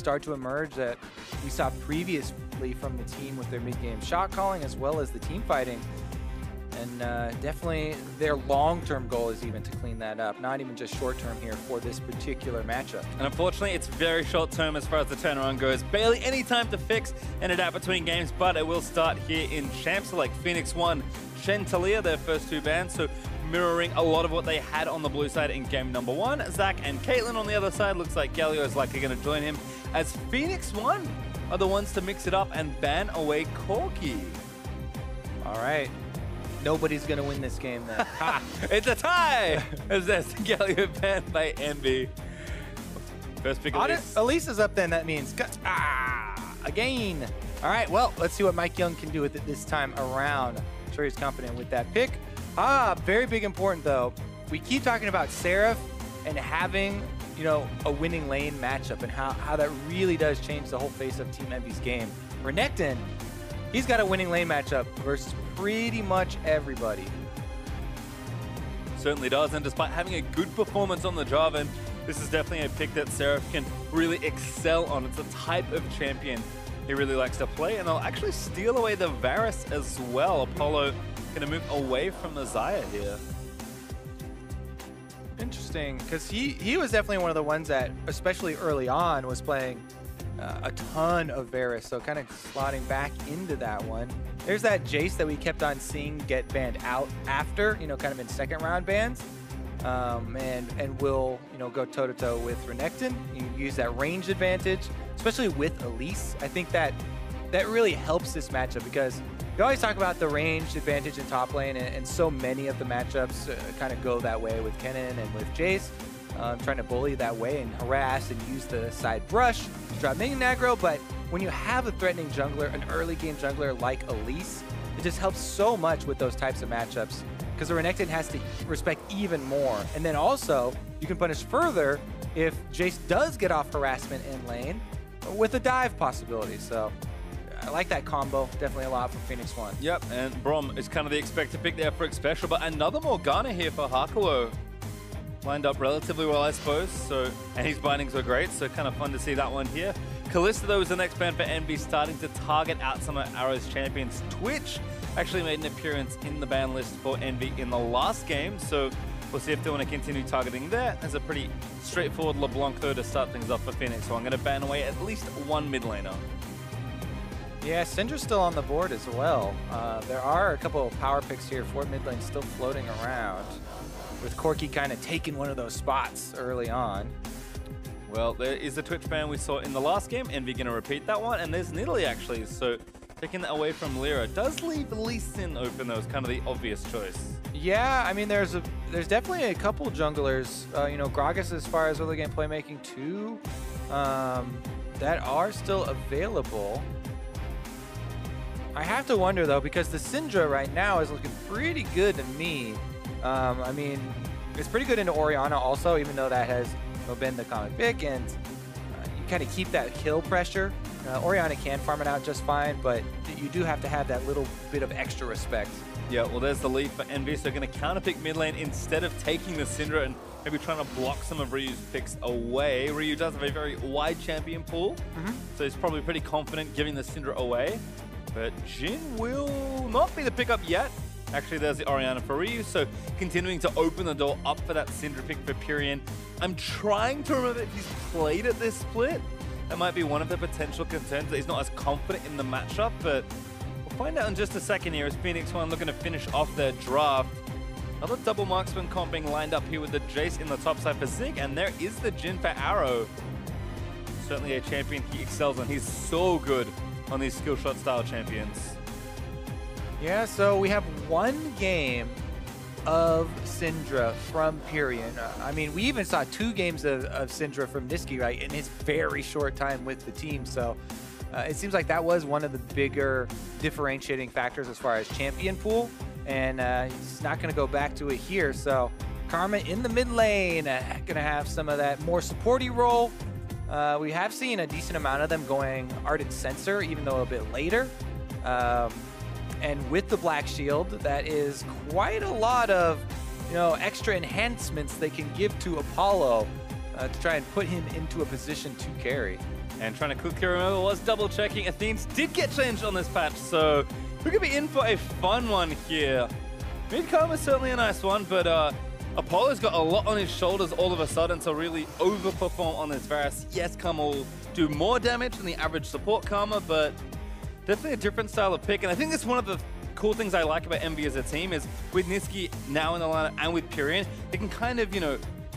start to emerge that we saw previously from the team with their mid-game shot calling as well as the team fighting. And definitely their long-term goal is even to clean that up, not even just short-term here for this particular matchup. And unfortunately, it's very short-term as far as the turnaround goes. Barely any time to fix and adapt between games, but it will start here in Champs like Phoenix1, Shen, their first 2 bans, so mirroring a lot of what they had on the blue side in game number 1. Zach and Caitlyn on the other side. Looks like Galio is likely going to join him as Phoenix1 are the ones to mix it up and ban away Corki. All right. Nobody's going to win this game then. It's a tie! As that's Galio banned by Envy. First pick Elise. Elise is up then, that means again. All right, well, let's see what MikeYeung can do with it this time around. I'm sure he's confident with that pick. Very big important though. We keep talking about Seraph and having, you know, a winning lane matchup and how that really does change the whole face of Team Envy's game. Renekton, he's got a winning lane matchup versus pretty much everybody. Certainly does, and despite having a good performance on the Jarvan, this is definitely a pick that Seraph can really excel on. It's a type of champion he really likes to play, and they'll actually steal away the Varus as well. Apollo going to move away from the Xayah here. Interesting, because he was definitely one of the ones that, especially early on, was playing a ton of Varus, so kind of slotting back into that one. There's that Jayce that we kept on seeing get banned out after, you know, kind of in second round bans. And will, you know, go toe-to-toe with Renekton. You use that range advantage, especially with Elise. I think that really helps this matchup because you always talk about the range advantage in top lane, and so many of the matchups kind of go that way with Kennen and with Jayce. Trying to bully that way and harass and use the side brush to drop minion aggro, but when you have a threatening jungler, an early game jungler like Elise, it just helps so much with those types of matchups because the Renekton has to respect even more. And then also, you can punish further if Jayce does get off harassment in lane with a dive possibility. So I like that combo, definitely a lot for Phoenix1. Yep, and Braum is kind of the expected pick there for Xpecial, but another Morgana here for Hakuho. Lined up relatively well, I suppose, so, and his bindings were great, so kind of fun to see that one here. Kalista, though, is the next ban for Envy, starting to target out some of Arrow's champions. Twitch actually made an appearance in the ban list for Envy in the last game, so we'll see if they want to continue targeting there. There's a pretty straightforward LeBlanc, though, to start things off for Phoenix, so I'm going to ban away at least one mid laner. Yeah, Syndra's still on the board as well. There are a couple of power picks here for mid lane still floating around, with Corki kind of taking one of those spots early on. Well, there is the Twitch ban we saw in the last game. Envy going to repeat that one, and there's Nidalee actually, so taking that away from LirA does leave Lee Sin open, though. It's kind of the obvious choice. Yeah, I mean, there's definitely a couple junglers, you know, Gragas as far as early game playmaking too, that are still available. I have to wonder though, because the Syndra right now is looking pretty good to me. I mean, it's pretty good into Orianna also, even though that has been the common pick, and you kind of keep that kill pressure. Orianna can farm it out just fine, but you do have to have that little bit of extra respect. Yeah, well, there's the lead for Envy, so going to counter-pick mid lane instead of taking the Syndra and maybe trying to block some of Ryu's picks away. Ryu does have a very wide champion pool, so he's probably pretty confident giving the Syndra away. But Jhin will not be the pickup yet. Actually, there's the Orianna for Ryu, so continuing to open the door up for that Syndra pick for Pirean. I'm trying to remember if he's played at this split. That might be one of the potential concerns, that he's not as confident in the matchup, but we'll find out in just a second here as Phoenix1 looking to finish off their draft. Another double marksman comp being lined up here with the Jayce in the top side for Zig, and there is the Jhin for Arrow. Certainly a champion he excels on. He's so good on these skill shot style champions. Yeah, so we have one game of Syndra from Pirean. I mean, we even saw 2 games of Syndra from Niski, right, in his very short time with the team. So it seems like that was one of the bigger differentiating factors as far as champion pool. And he's not going to go back to it here. So Karma in the mid lane, going to have some of that more supporty role. We have seen a decent amount of them going Ardent Sensor, even though a bit later. And with the Black Shield, that is quite a lot of, you know, extra enhancements they can give to Apollo. to try and put him into a position to carry. And trying to quickly remember was double checking. Athene's did get changed on this patch, so we could be in for a fun one here. Mid Karma's certainly a nice one, but Apollo's got a lot on his shoulders all of a sudden to really overperform on this Varus. Yes, Karma will do more damage than the average support Karma, but definitely a different style of pick. And I think that's one of the cool things I like about EnVy as a team is with Niski now in the lineup and with Pirean, they can kind of,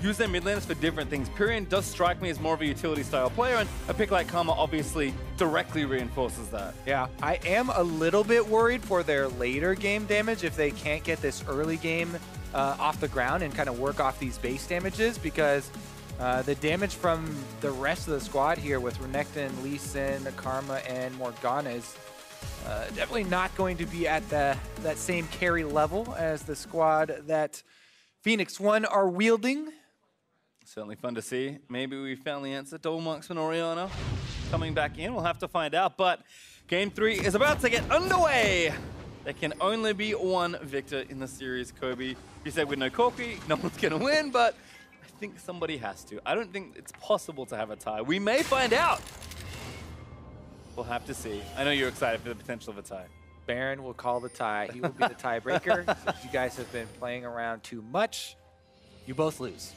use their mid laners for different things. Pirean does strike me as more of a utility style player, and a pick like Karma obviously directly reinforces that. Yeah, I am a little bit worried for their later game damage if they can't get this early game off the ground and kind of work off these base damages, because the damage from the rest of the squad here with Renekton, Elise, Karma, and Morgana is definitely not going to be at that same carry level as the squad that Phoenix1 are wielding. Certainly fun to see. Maybe we found the answer. Double Marksman Orianna coming back in. We'll have to find out. But Game 3 is about to get underway. There can only be one victor in the series, Kobe. You said with no Corky, no one's going to win, but I think somebody has to. I don't think it's possible to have a tie. We may find out. We'll have to see. I know you're excited for the potential of a tie. Baron will call the tie. He will be the tiebreaker. Since you guys have been playing around too much, you both lose.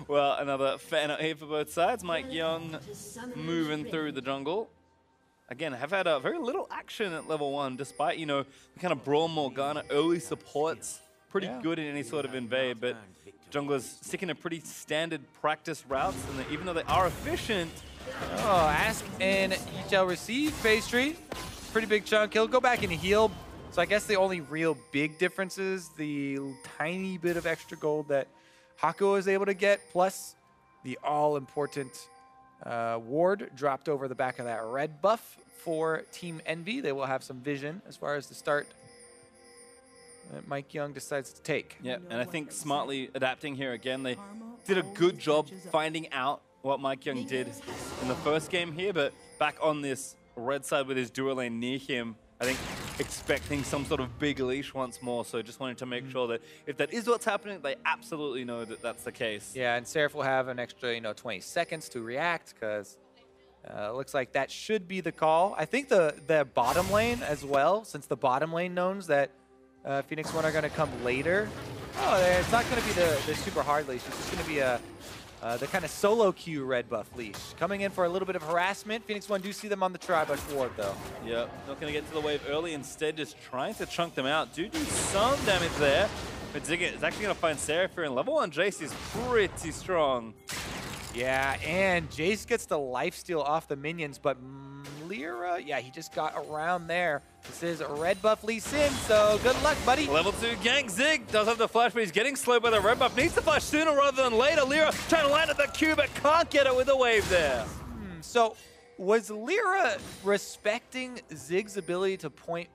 Well, another fan out here for both sides. MikeYeung moving through the jungle. Again, have had a very little action at level 1, despite, the kind of Braum Morgana early supports. Pretty good in any sort of invade, but junglers sticking to pretty standard practice routes, and even though they are efficient. Oh, ask and he shall receive. Pastry, pretty big chunk. He'll go back and heal. So I guess the only real big difference is the tiny bit of extra gold that Hakuho is able to get, plus the all-important ward dropped over the back of that red buff for Team EnVy. They will have some vision as far as the start that MikeYeung decides to take. Yeah, and I think smartly adapting here again. They did a good job finding out what MikeYeung did in the first game here, but back on this red side with his dual lane near him, I think expecting some sort of big leash once more, so just wanting to make sure that if that is what's happening, they absolutely know that that's the case. Yeah, and Seraph will have an extra, 20 seconds to react, because it looks like that should be the call. I think the bottom lane as well, since the bottom lane knows that Phoenix1 are going to come later. Oh, it's not going to be the super hard leash. It's just going to be the kind of solo queue red buff leash. Coming in for a little bit of harassment. Phoenix1 do see them on the tri-bush ward, though. Yep, not going to get to the wave early. Instead, just trying to chunk them out. Do some damage there. But Zigget is actually going to find Seraph here. And level 1 Jayce is pretty strong. Yeah, and Jayce gets the lifesteal off the minions, but LirA, yeah, he just got around there. This is a red buff Lee Sin, so good luck, buddy. Level 2 gank. Zig does have the flash, but he's getting slowed by the red buff. Needs to flash sooner rather than later. LirA trying to land at the Q, but can't get it with a wave there. So was LirA respecting Zig's ability to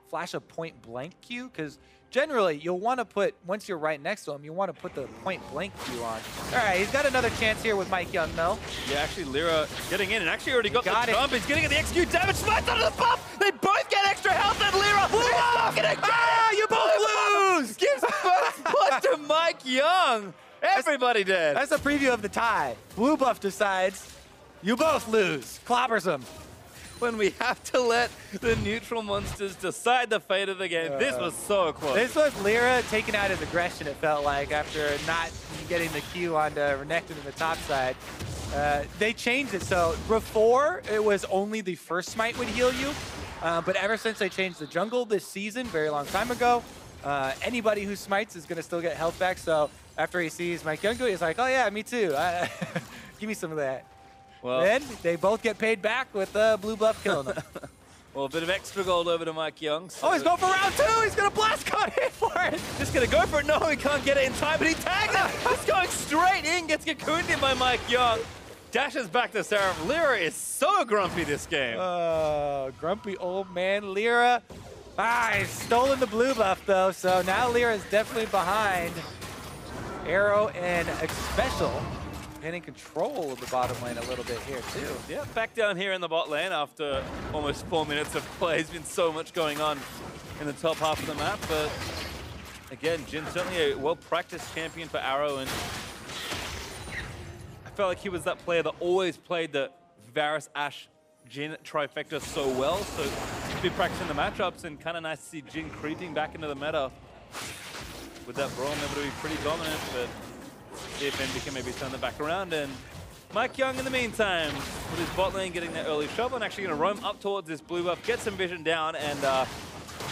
flash a point blank Q? Because generally, you'll want to put, once you're right next to him, you want to put the point blank Q on. All right, he's got another chance here with MikeYeung, though. Yeah, actually, LirA getting in and actually already got the jump. He's getting the XQ damage. Smites under the buff. They both get extra health, and LirA is not going to get it. You both lose. Gives first blood to MikeYeung. Everybody dead. That's a preview of the tie. Blue buff decides you both lose. Clobbers them. When we have to let the neutral monsters decide the fate of the game. This was so close. This was LirA taking out his aggression, it felt like, after not getting the Q onto Renekton in the top side. They changed it, so before it was only the first smite would heal you, but ever since they changed the jungle this season, very long time ago, anybody who smites is going to still get health back, so after he sees MikeYeung do it, he's like, oh yeah, me too. Give me some of that. Well, then they both get paid back with blue buff killing them. Well, a bit of extra gold over to MikeYeung. So oh, he's going for round 2. He's going to blast cut in for it. Just going to go for it. No, he can't get it in time, but he tags it. He's going straight in, gets cocooned in by MikeYeung. Dashes back to Seraph. LirA is so grumpy this game. Grumpy old man LirA. He's stolen the blue buff, though, so now LirA is definitely behind. Arrow and Xpecial getting control of the bottom lane a little bit here, too. Yeah, back down here in the bot lane after almost 4 minutes of play. There's been so much going on in the top half of the map, but again, Jhin certainly a well-practiced champion for Arrow, and felt like he was that player that always played the Varus, Ashe, Jhin trifecta so well. So to be practicing the matchups and kind of nice to see Jhin creeping back into the meta with that Braum able to be pretty dominant, but see if Envy can maybe turn them back around. And MikeYeung in the meantime with his bot lane getting that early shovel and actually going to roam up towards this blue buff, get some vision down, and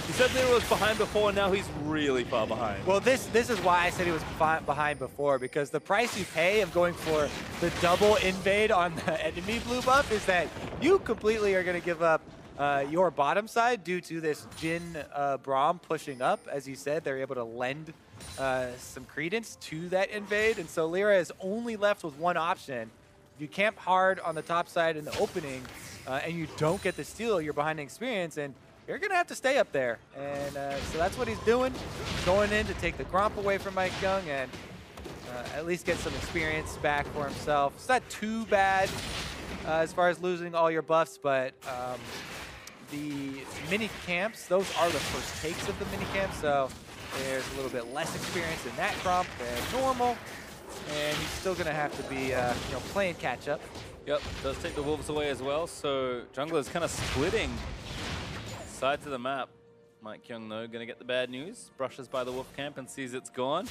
he said LirA was behind before, now he's really far behind. Well, this is why I said he was behind before, because the price you pay of going for the double invade on the enemy blue buff is that you completely are going to give up your bottom side due to this Jhin Braum pushing up. As you said, they're able to lend some credence to that invade, and so LirA is only left with one option. If you camp hard on the top side in the opening and you don't get the steal, you're behind in experience, and you're going to have to stay up there. And so that's what he's doing, going in to take the Gromp away from MikeYeung and at least get some experience back for himself. It's not too bad as far as losing all your buffs, but the mini camps, those are the first takes of the mini camps, so there's a little bit less experience in that Gromp than normal. And he's still going to have to be playing catch up. Yep, does take the Wolves away as well, so Jungler's kind of splitting sides of the map. MikeYeung, though, going to get the bad news. Brushes by the Wolf camp and sees it's gone.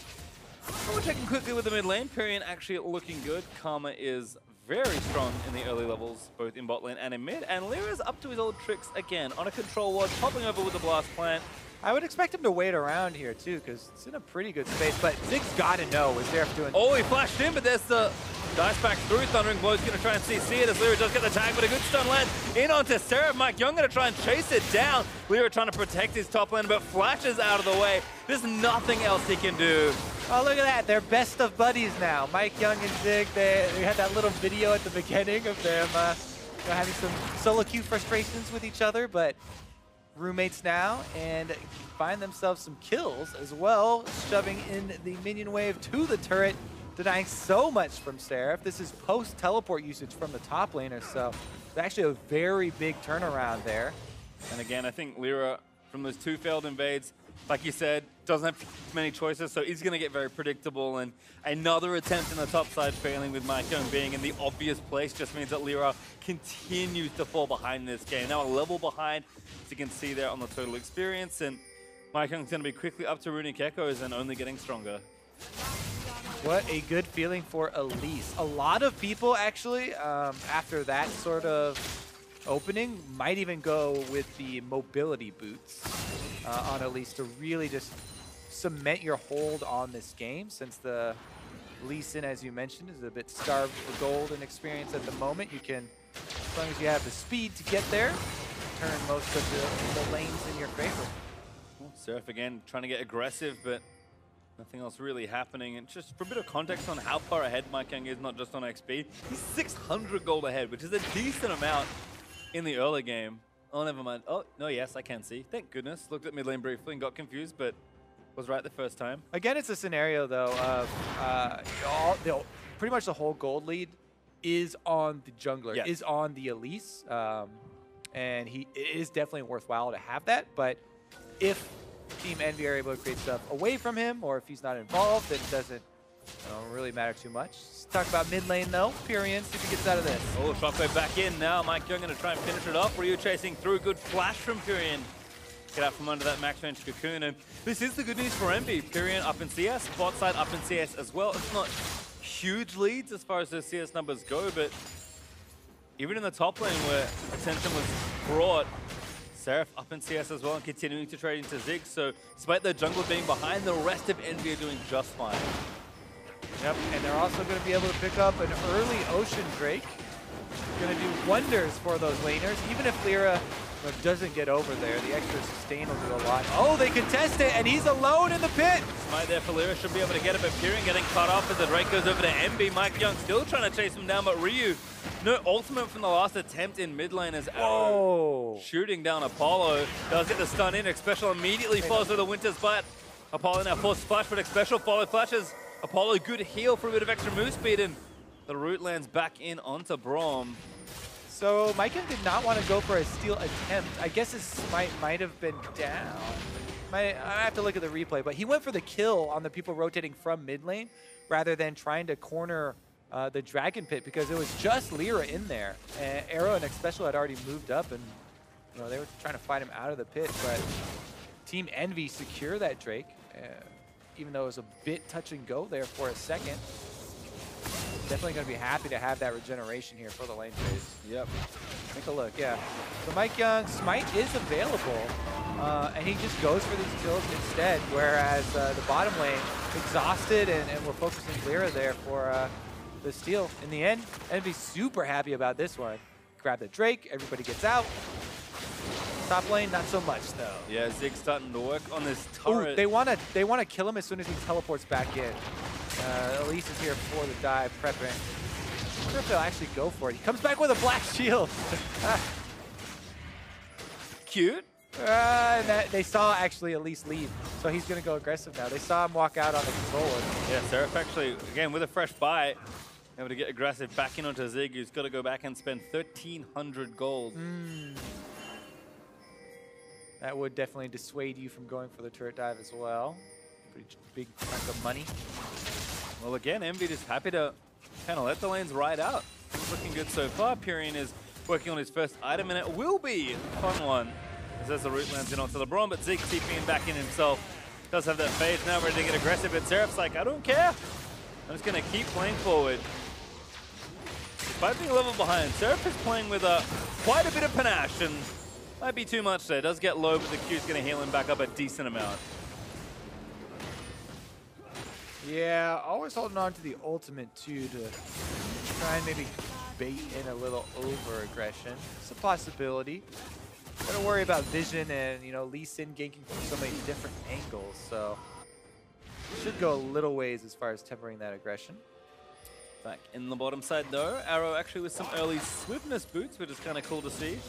We're checking quickly with the mid lane. Pirean actually looking good. Karma is very strong in the early levels, both in bot lane and in mid. And LirA's up to his old tricks again. On a control ward, popping over with the blast plant. I would expect him to wait around here, too, because it's in a pretty good space. But Zig's got to know what Seraph doing. Oh, he flashed in, but there's the dice back through. Thundering Blow's going to try and CC it as LirA does get the tag, but a good stun land in onto Seraph. MikeYeung going to try and chase it down. LirA trying to protect his top lane, but flashes out of the way. There's nothing else he can do. Oh, look at that. They're best of buddies now. MikeYeung and Zig, they had that little video at the beginning of them having some solo queue frustrations with each other, but roommates now and find themselves some kills as well, shoving in the minion wave to the turret, denying so much from Seraph. This is post-teleport usage from the top laner, so it's actually a very big turnaround there. And again, I think LirA, from those two failed invades, like you said, doesn't have many choices, so he's going to get very predictable. And another attempt in the top side failing with MikeYeung being in the obvious place just means that LirA continues to fall behind this game. Now a level behind, as you can see there on the total experience. And MikeYeung's going to be quickly up to Runic Echoes and only getting stronger. What a good feeling for Elise. A lot of people actually, after that sort of opening, might even go with the mobility boots on Elise to really just cement your hold on this game, since the Lee Sin, as you mentioned, is a bit starved for gold and experience at the moment. You can, as long as you have the speed to get there, turn most of the lanes in your favor. Well, Seraph again trying to get aggressive, but nothing else really happening. And just for a bit of context on how far ahead MikeYeung is, not just on XP, he's 600 gold ahead, which is a decent amount in the early game. Oh, never mind. Oh, no, yes, I can see. Thank goodness. Looked at mid lane briefly and got confused, but was right the first time. Again, it's a scenario, though, of pretty much the whole gold lead is on the jungler, yes, is on the Elise. And it is definitely worthwhile to have that. But if Team Envy are able to create stuff away from him, or if he's not involved, it doesn't really matter too much. Let's talk about mid lane, though. Pirean, see if he gets out of this. Oh, shockwave back in now. MikeYeung going to try and finish it off. Ryu chasing through. Good flash from Pirean. Get out from under that max range cocoon. And this is the good news for Envy. Pirean up in CS, bot side up in CS as well. It's not huge leads as far as the CS numbers go, but even in the top lane where attention was brought, Seraph up in CS as well and continuing to trade into Zig. So despite their jungler being behind, the rest of Envy are doing just fine. Yep, and they're also going to be able to pick up an early Ocean Drake. Going to do wonders for those laners. Even if LirA doesn't get over there, the extra sustain will do a lot. Oh, they contest it, and he's alone in the pit. Smite there for LirA, should be able to get it, but Pirean getting cut off as the Drake goes over to MB. MikeYeung still trying to chase him down, but Ryu, no ultimate from the last attempt in mid lane as Arrow shooting down Apollo. Does get the stun in. Xpecial immediately follows with the Winter's Bite. Apollo now forced splash, but Xpecial follow flashes. Apollo, good heal for a bit of extra move speed, and the root lands back in onto Braum. So MikeYeung did not want to go for a steal attempt. I guess his smite might have been down. I have to look at the replay, but he went for the kill on the people rotating from mid lane rather than trying to corner the Dragon Pit because it was just LirA in there. And Arrow and Xpecial had already moved up, and you know they were trying to fight him out of the pit. But Team Envy secure that Drake, even though it was a bit touch and go there for a second. Definitely going to be happy to have that regeneration here for the lane phase. Yep. Take a look, yeah. So MikeYeung, Smite is available, and he just goes for these kills instead, whereas the bottom lane, exhausted, and we're focusing LirA there for the steal. In the end, Envy's super happy about this one. Grab the Drake, everybody gets out. Top lane, not so much though. Yeah, Zig's starting to work on this turret. Ooh, they wanna kill him as soon as he teleports back in. Elise is here for the dive, prepping. I wonder if they'll actually go for it. He comes back with a black shield. Cute. And they saw actually Elise leave, so he's gonna go aggressive now. They saw him walk out on the controller. Yeah, Seraph actually, again, with a fresh buy, able to get aggressive back in onto Zig, who's got to go back and spend 1,300 gold. That would definitely dissuade you from going for the turret dive as well. Pretty big chunk of money. Well, again, Envy just happy to kind of let the lanes ride out. It's looking good so far. Pirean is working on his first item, and it will be a fun one as the root lands in onto the Braum, but Zig TPing back in himself. Does have that phase now, ready to get aggressive, but Seraph's like, I don't care. I'm just going to keep playing forward. Despite being a level behind, Seraph is playing with quite a bit of panache, and might be too much there. Does get low, but the Q's going to heal him back up a decent amount. Yeah, always holding on to the ultimate too to try and maybe bait in a little over-aggression. It's a possibility. Gotta worry about vision and, you know, Lee Sin ganking from so many different angles, so should go a little ways as far as tempering that aggression. Back in the bottom side though, Arrow actually with some early swiftness boots, which is kind of cool to see.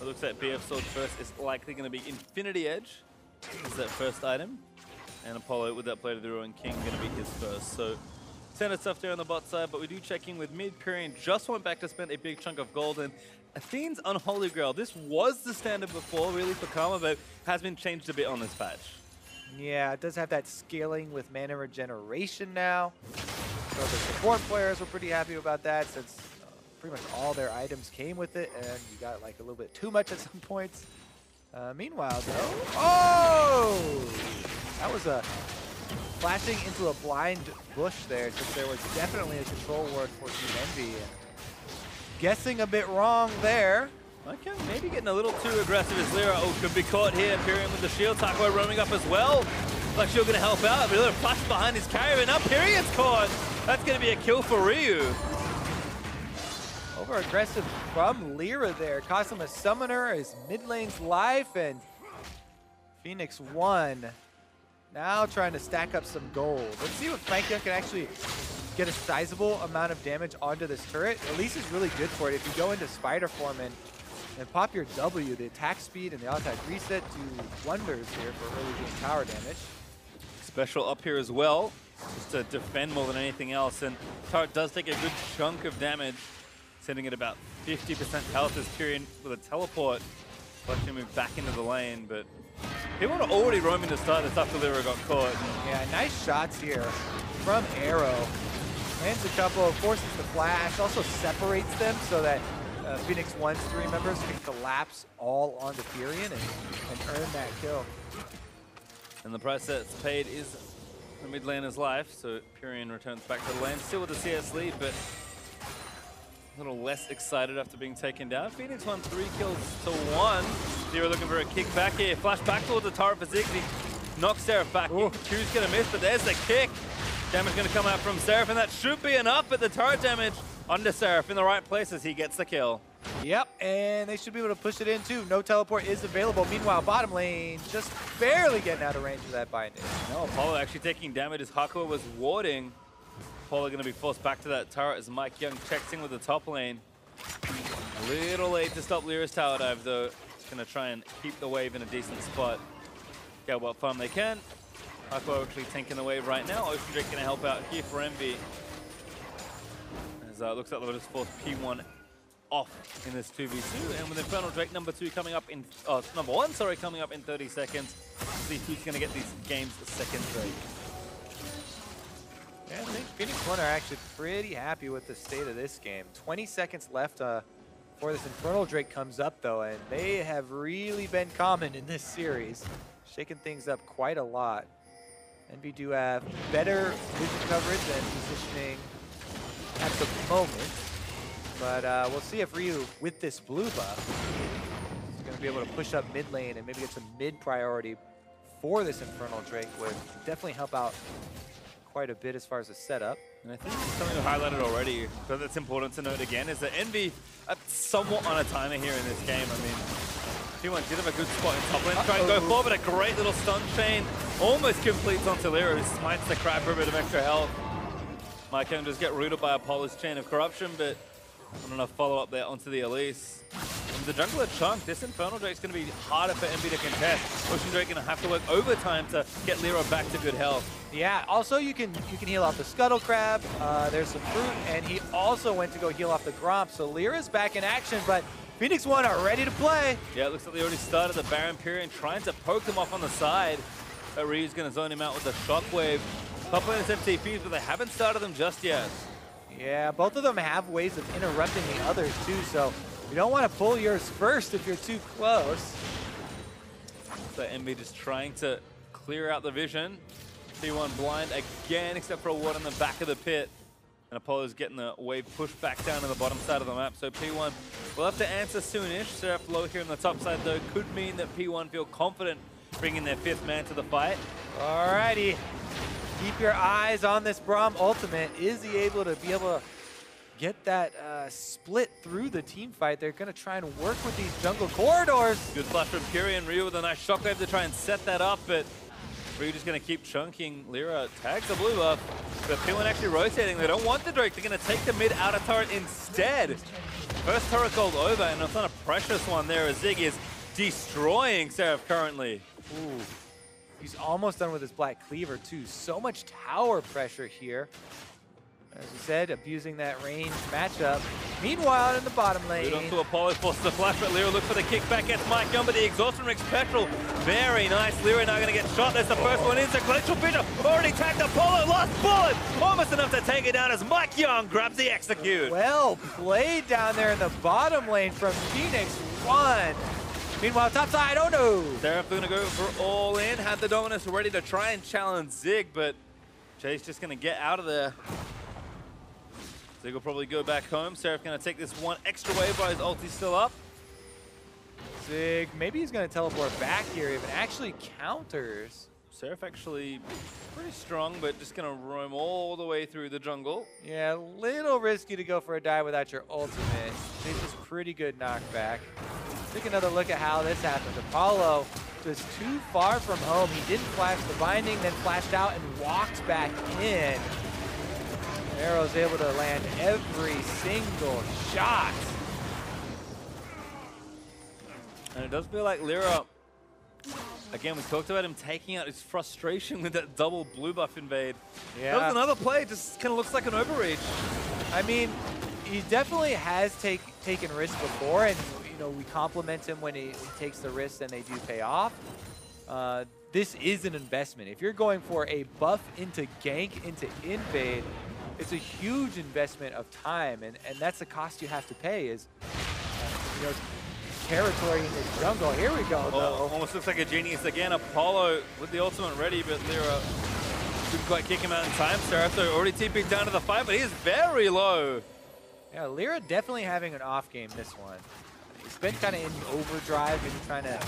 It looks like BF Sword first is likely going to be Infinity Edge as that first item. And Apollo with that Blade of the Ruin King going to be his first. So standard stuff there on the bot side, but we do check in with mid. Pirean just went back to spend a big chunk of gold, and Athene's Unholy Grail. This was the standard before really for Karma, but has been changed a bit on this patch. Yeah, it does have that scaling with mana regeneration now. So the support players were pretty happy about that since pretty much all their items came with it, and you got like a little bit too much at some points. Meanwhile though, oh! That was a flashing into a blind bush there, since there was definitely a control ward for Team Envy. And guessing a bit wrong there. MikeYeung maybe getting a little too aggressive as LirA. Oh, could be caught here. Pirean with the shield. Hakuho roaming up as well. Like she's going to help out, but a little flash behind his carrier, and now Pirean's caught. That's going to be a kill for Ryu. Over aggressive from LirA there. Cost him a summoner, his mid lane's life, and Phoenix1 now trying to stack up some gold. Let's see if MikeYeung can actually get a sizable amount of damage onto this turret. Elise is really good for it. If you go into spider form and pop your W, the attack speed and the attack reset do wonders here for early game tower damage. Xpecial up here as well, just to defend more than anything else. And turret does take a good chunk of damage, sitting at about 50% health as Pirean with a teleport. Watching him move back into the lane, but people are already roaming to start this after LirA got caught. Yeah, nice shots here from Arrow. Lands a couple, forces the flash, also separates them so that Phoenix1's 3 members can collapse all onto Pirean and earn that kill. And the price that's paid is the mid laner's life, so Pirean returns back to the lane, still with the CS lead, but a little less excited after being taken down. Phoenix1 3 kills to 1. Zero looking for a kick back here. Flash back towards the turret for Zig. Knocks Seraph back. Q's gonna miss, but there's the kick. Damage gonna come out from Seraph, and that should be enough, but the turret damage onto Seraph in the right place as he gets the kill. Yep, and they should be able to push it in too. No teleport is available. Meanwhile, bottom lane just barely getting out of range of that binding. No, Apollo actually taking damage as Hakuho was warding. Apollo going to be forced back to that turret as MikeYeung checks in with the top lane. A little late to stop LirA's tower dive though. Just going to try and keep the wave in a decent spot. Get what farm they can. Hakuho actually tanking the wave right now. Ocean Drake going to help out here for Envy. As looks like they'll just force P1 off in this 2v2, and with Infernal Drake number 1 coming up in 30 seconds. See who's going to get these games second Drake. Yeah, I think Phoenix1 are actually pretty happy with the state of this game. 20 seconds left before this Infernal Drake comes up, though, and they have really been common in this series, shaking things up quite a lot. EnVy do have better vision coverage and positioning at the moment, but we'll see if Ryu, with this blue buff, is going to be able to push up mid lane and maybe get some mid priority for this Infernal Drake. Would definitely help out quite a bit as far as the setup. And I think something we highlighted already, but that's important to note again, is that EnVy are somewhat on a timer here in this game. I mean, P1 did have a good spot in top lane, trying to go forward, but a great little stun chain almost completes onto LirA, who smites the crab for a bit of extra health. MikeYeung does get rooted by Apollo's Chain of Corruption, but not enough follow-up there onto the Elise. And the jungler Chunk, this Infernal Drake's going to be harder for EnVy to contest. Ocean Drake going to have to work overtime to get LirA back to good health. Yeah, also you can heal off the Scuttle Crab, there's some fruit, and he also went to go heal off the Gromp, so LirA's back in action, but Phoenix1 are ready to play. Yeah, it looks like they already started the Baron Pirean trying to poke them off on the side. But Ryu's going to zone him out with the Shockwave. Top lane's FTPs, but they haven't started them just yet. Yeah, both of them have ways of interrupting the others too, so you don't want to pull yours first if you're too close. So EnVy just trying to clear out the vision. P1 blind again, except for a ward on the back of the pit. And Apollo's getting the wave pushed back down to the bottom side of the map. So P1 will have to answer soonish. Seraph low here on the top side, though, could mean that P1 feel confident bringing their 5th man to the fight. Alrighty. Keep your eyes on this Braum ultimate. Is he able to get that split through the team fight? They're going to try and work with these jungle corridors. Good flash from Pirean. Ryu with a nice shockwave to try and set that up, but Ryu just going to keep chunking. LirA tags the blue buff, but P1 actually rotating. They don't want the Drake. They're going to take the mid outer turret instead. First turret gold over, and it's not a precious one there as Zig is destroying Seraph currently. Ooh. He's almost done with his Black Cleaver too. So much tower pressure here. As we said, abusing that range matchup. Meanwhile, in the bottom lane. Good onto Apollo, forces the flash, but LirA looks for the kickback, gets MikeYeung, but the exhaust from Xpecial. Very nice. LirA now going to get shot. There's the first one in. So Glacial Pitcher already tagged Apollo. Last bullet. Almost enough to take it down as MikeYeung grabs the execute. Well played down there in the bottom lane from Phoenix1. Meanwhile, top side, oh no! Seraph going to go for all in. Had the Dominus ready to try and challenge Zig, but Jayce just going to get out of there. Zig will probably go back home. Seraph going to take this one extra wave while his ulti's still up. Zig, maybe he's going to teleport back here even. Actually counters. Seraph actually pretty strong, but just going to roam all the way through the jungle. Yeah, a little risky to go for a dive without your ultimate. This is pretty good knockback. Take another look at how this happened. Apollo just too far from home. He didn't flash the binding, then flashed out and walked back in. Arrow's able to land every single shot. And it does feel like LirA, again, we talked about him taking out his frustration with that double blue buff invade. Yeah. That was another play, just kind of looks like an overreach. I mean, he definitely has taken risks before, and you know, we compliment him when he takes the risks and they do pay off. This is an investment. If you're going for a buff into gank, into invade, it's a huge investment of time, and that's the cost you have to pay is, you know, territory in the jungle. Here we go, though. Oh, almost looks like a genius again. Apollo with the ultimate ready, but LirA couldn't quite kick him out in time. Seraph already TP'd down to the fight, but he is very low. Yeah, LirA definitely having an off game this one. He's been kind of in overdrive and trying to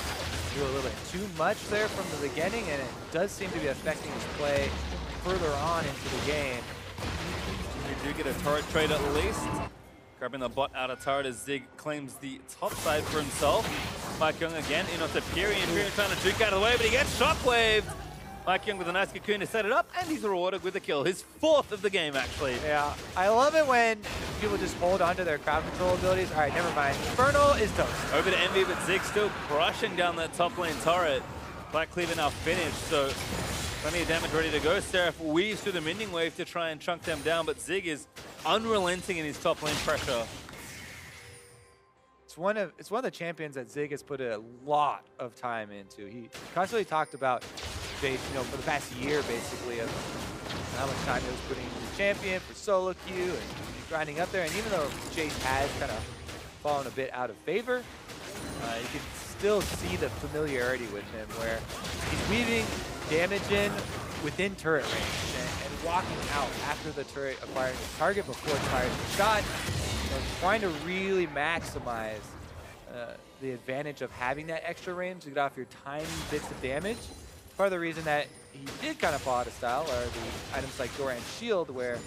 do a little bit too much there from the beginning, and it does seem to be affecting his play further on into the game. We do get a turret trade at least. Grabbing the bot out of turret as Zig claims the top side for himself. MikeYeung again in onto Pirean. Pirean trying to juke out of the way, but he gets shockwaved. MikeYeung with a nice cocoon to set it up, and he's rewarded with a kill. His 4th of the game, actually. Yeah, I love it when people just hold onto their crowd control abilities. All right, never mind. Infernal is toast. Over to EnVy, but Zig still crushing down that top lane turret. Black Cleaver now finished, so plenty of damage ready to go. Seraph weaves through the minion wave to try and chunk them down, but Zig is unrelenting in his top lane pressure. It's one of the champions that Zig has put a lot of time into. He constantly talked about, you know, for the past year basically, of how much time he was putting into the champion for solo queue and grinding up there. And even though Jayce has kind of fallen a bit out of favor, you can still see the familiarity with him where he's weaving damage in within turret range and walking out after the turret acquiring the target before it fires the shot. You know, trying to really maximize the advantage of having that extra range to get off your tiny bits of damage. Part of the reason that he did kind of fall out of style are the items like Doran's Shield, where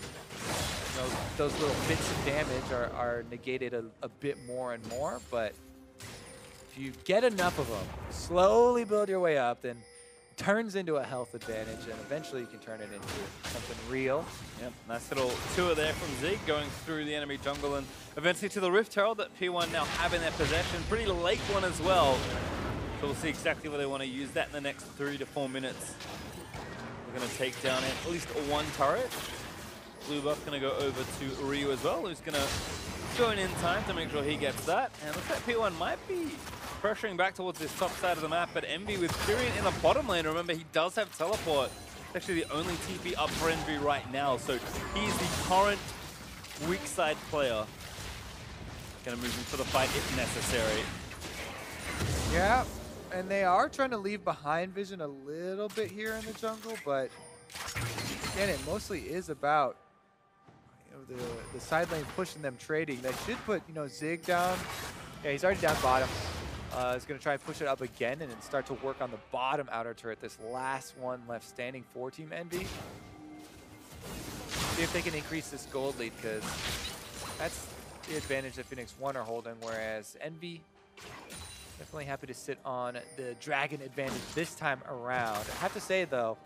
those little bits of damage are negated a bit more and more. But if you get enough of them, slowly build your way up, then it turns into a health advantage, and eventually you can turn it into something real. Yep, nice little tour there from Zig, going through the enemy jungle and eventually to the Rift Herald that P1 now have in their possession. Pretty late one as well. So we'll see exactly where they want to use that in the next 3 to 4 minutes. We're going to take down at least one turret. Blue buff going to go over to Ryu as well, who's going to join in time to make sure he gets that. And looks like P1 might be pressuring back towards this top side of the map, but Envy with Pirean in the bottom lane. Remember, he does have teleport. It's actually the only TP up for Envy right now, so he's the current weak side player. Going to move into the fight if necessary. Yeah, and they are trying to leave behind Vision a little bit here in the jungle, but again, it mostly is about the side lane pushing them trading. That should put Zig down. Yeah, he's already down bottom. He's going to try and push it up again and then start to work on the bottom outer turret, this last one left standing for Team Envy. See if they can increase this gold lead, because that's the advantage that Phoenix1 are holding, whereas Envy definitely happy to sit on the dragon advantage this time around. I have to say, though,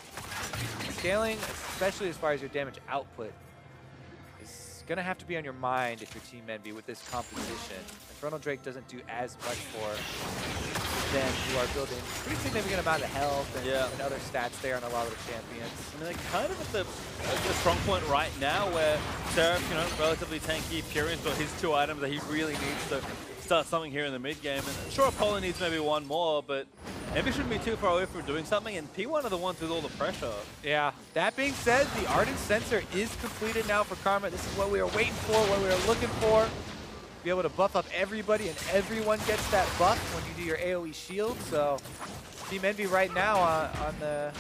scaling, especially as far as your damage output, is going to have to be on your mind if you're Team Envy with this composition. Infernal Drake doesn't do as much for them who are building pretty significant amount of health and other stats there on a lot of the champions. I mean, they're kind of at the strong point right now where Seraph, relatively tanky, Pirean's got his 2 items that he really needs to start something here in the mid game. And sure, Apollo needs maybe one more, but Envy shouldn't be too far away from doing something, and P1 are the ones with all the pressure. Yeah, that being said, the Ardent Sensor is completed now for Karma. This is what we were waiting for, what we were looking for. Be able to buff up everybody, and everyone gets that buff when you do your AoE shield. So Team Envy right now on the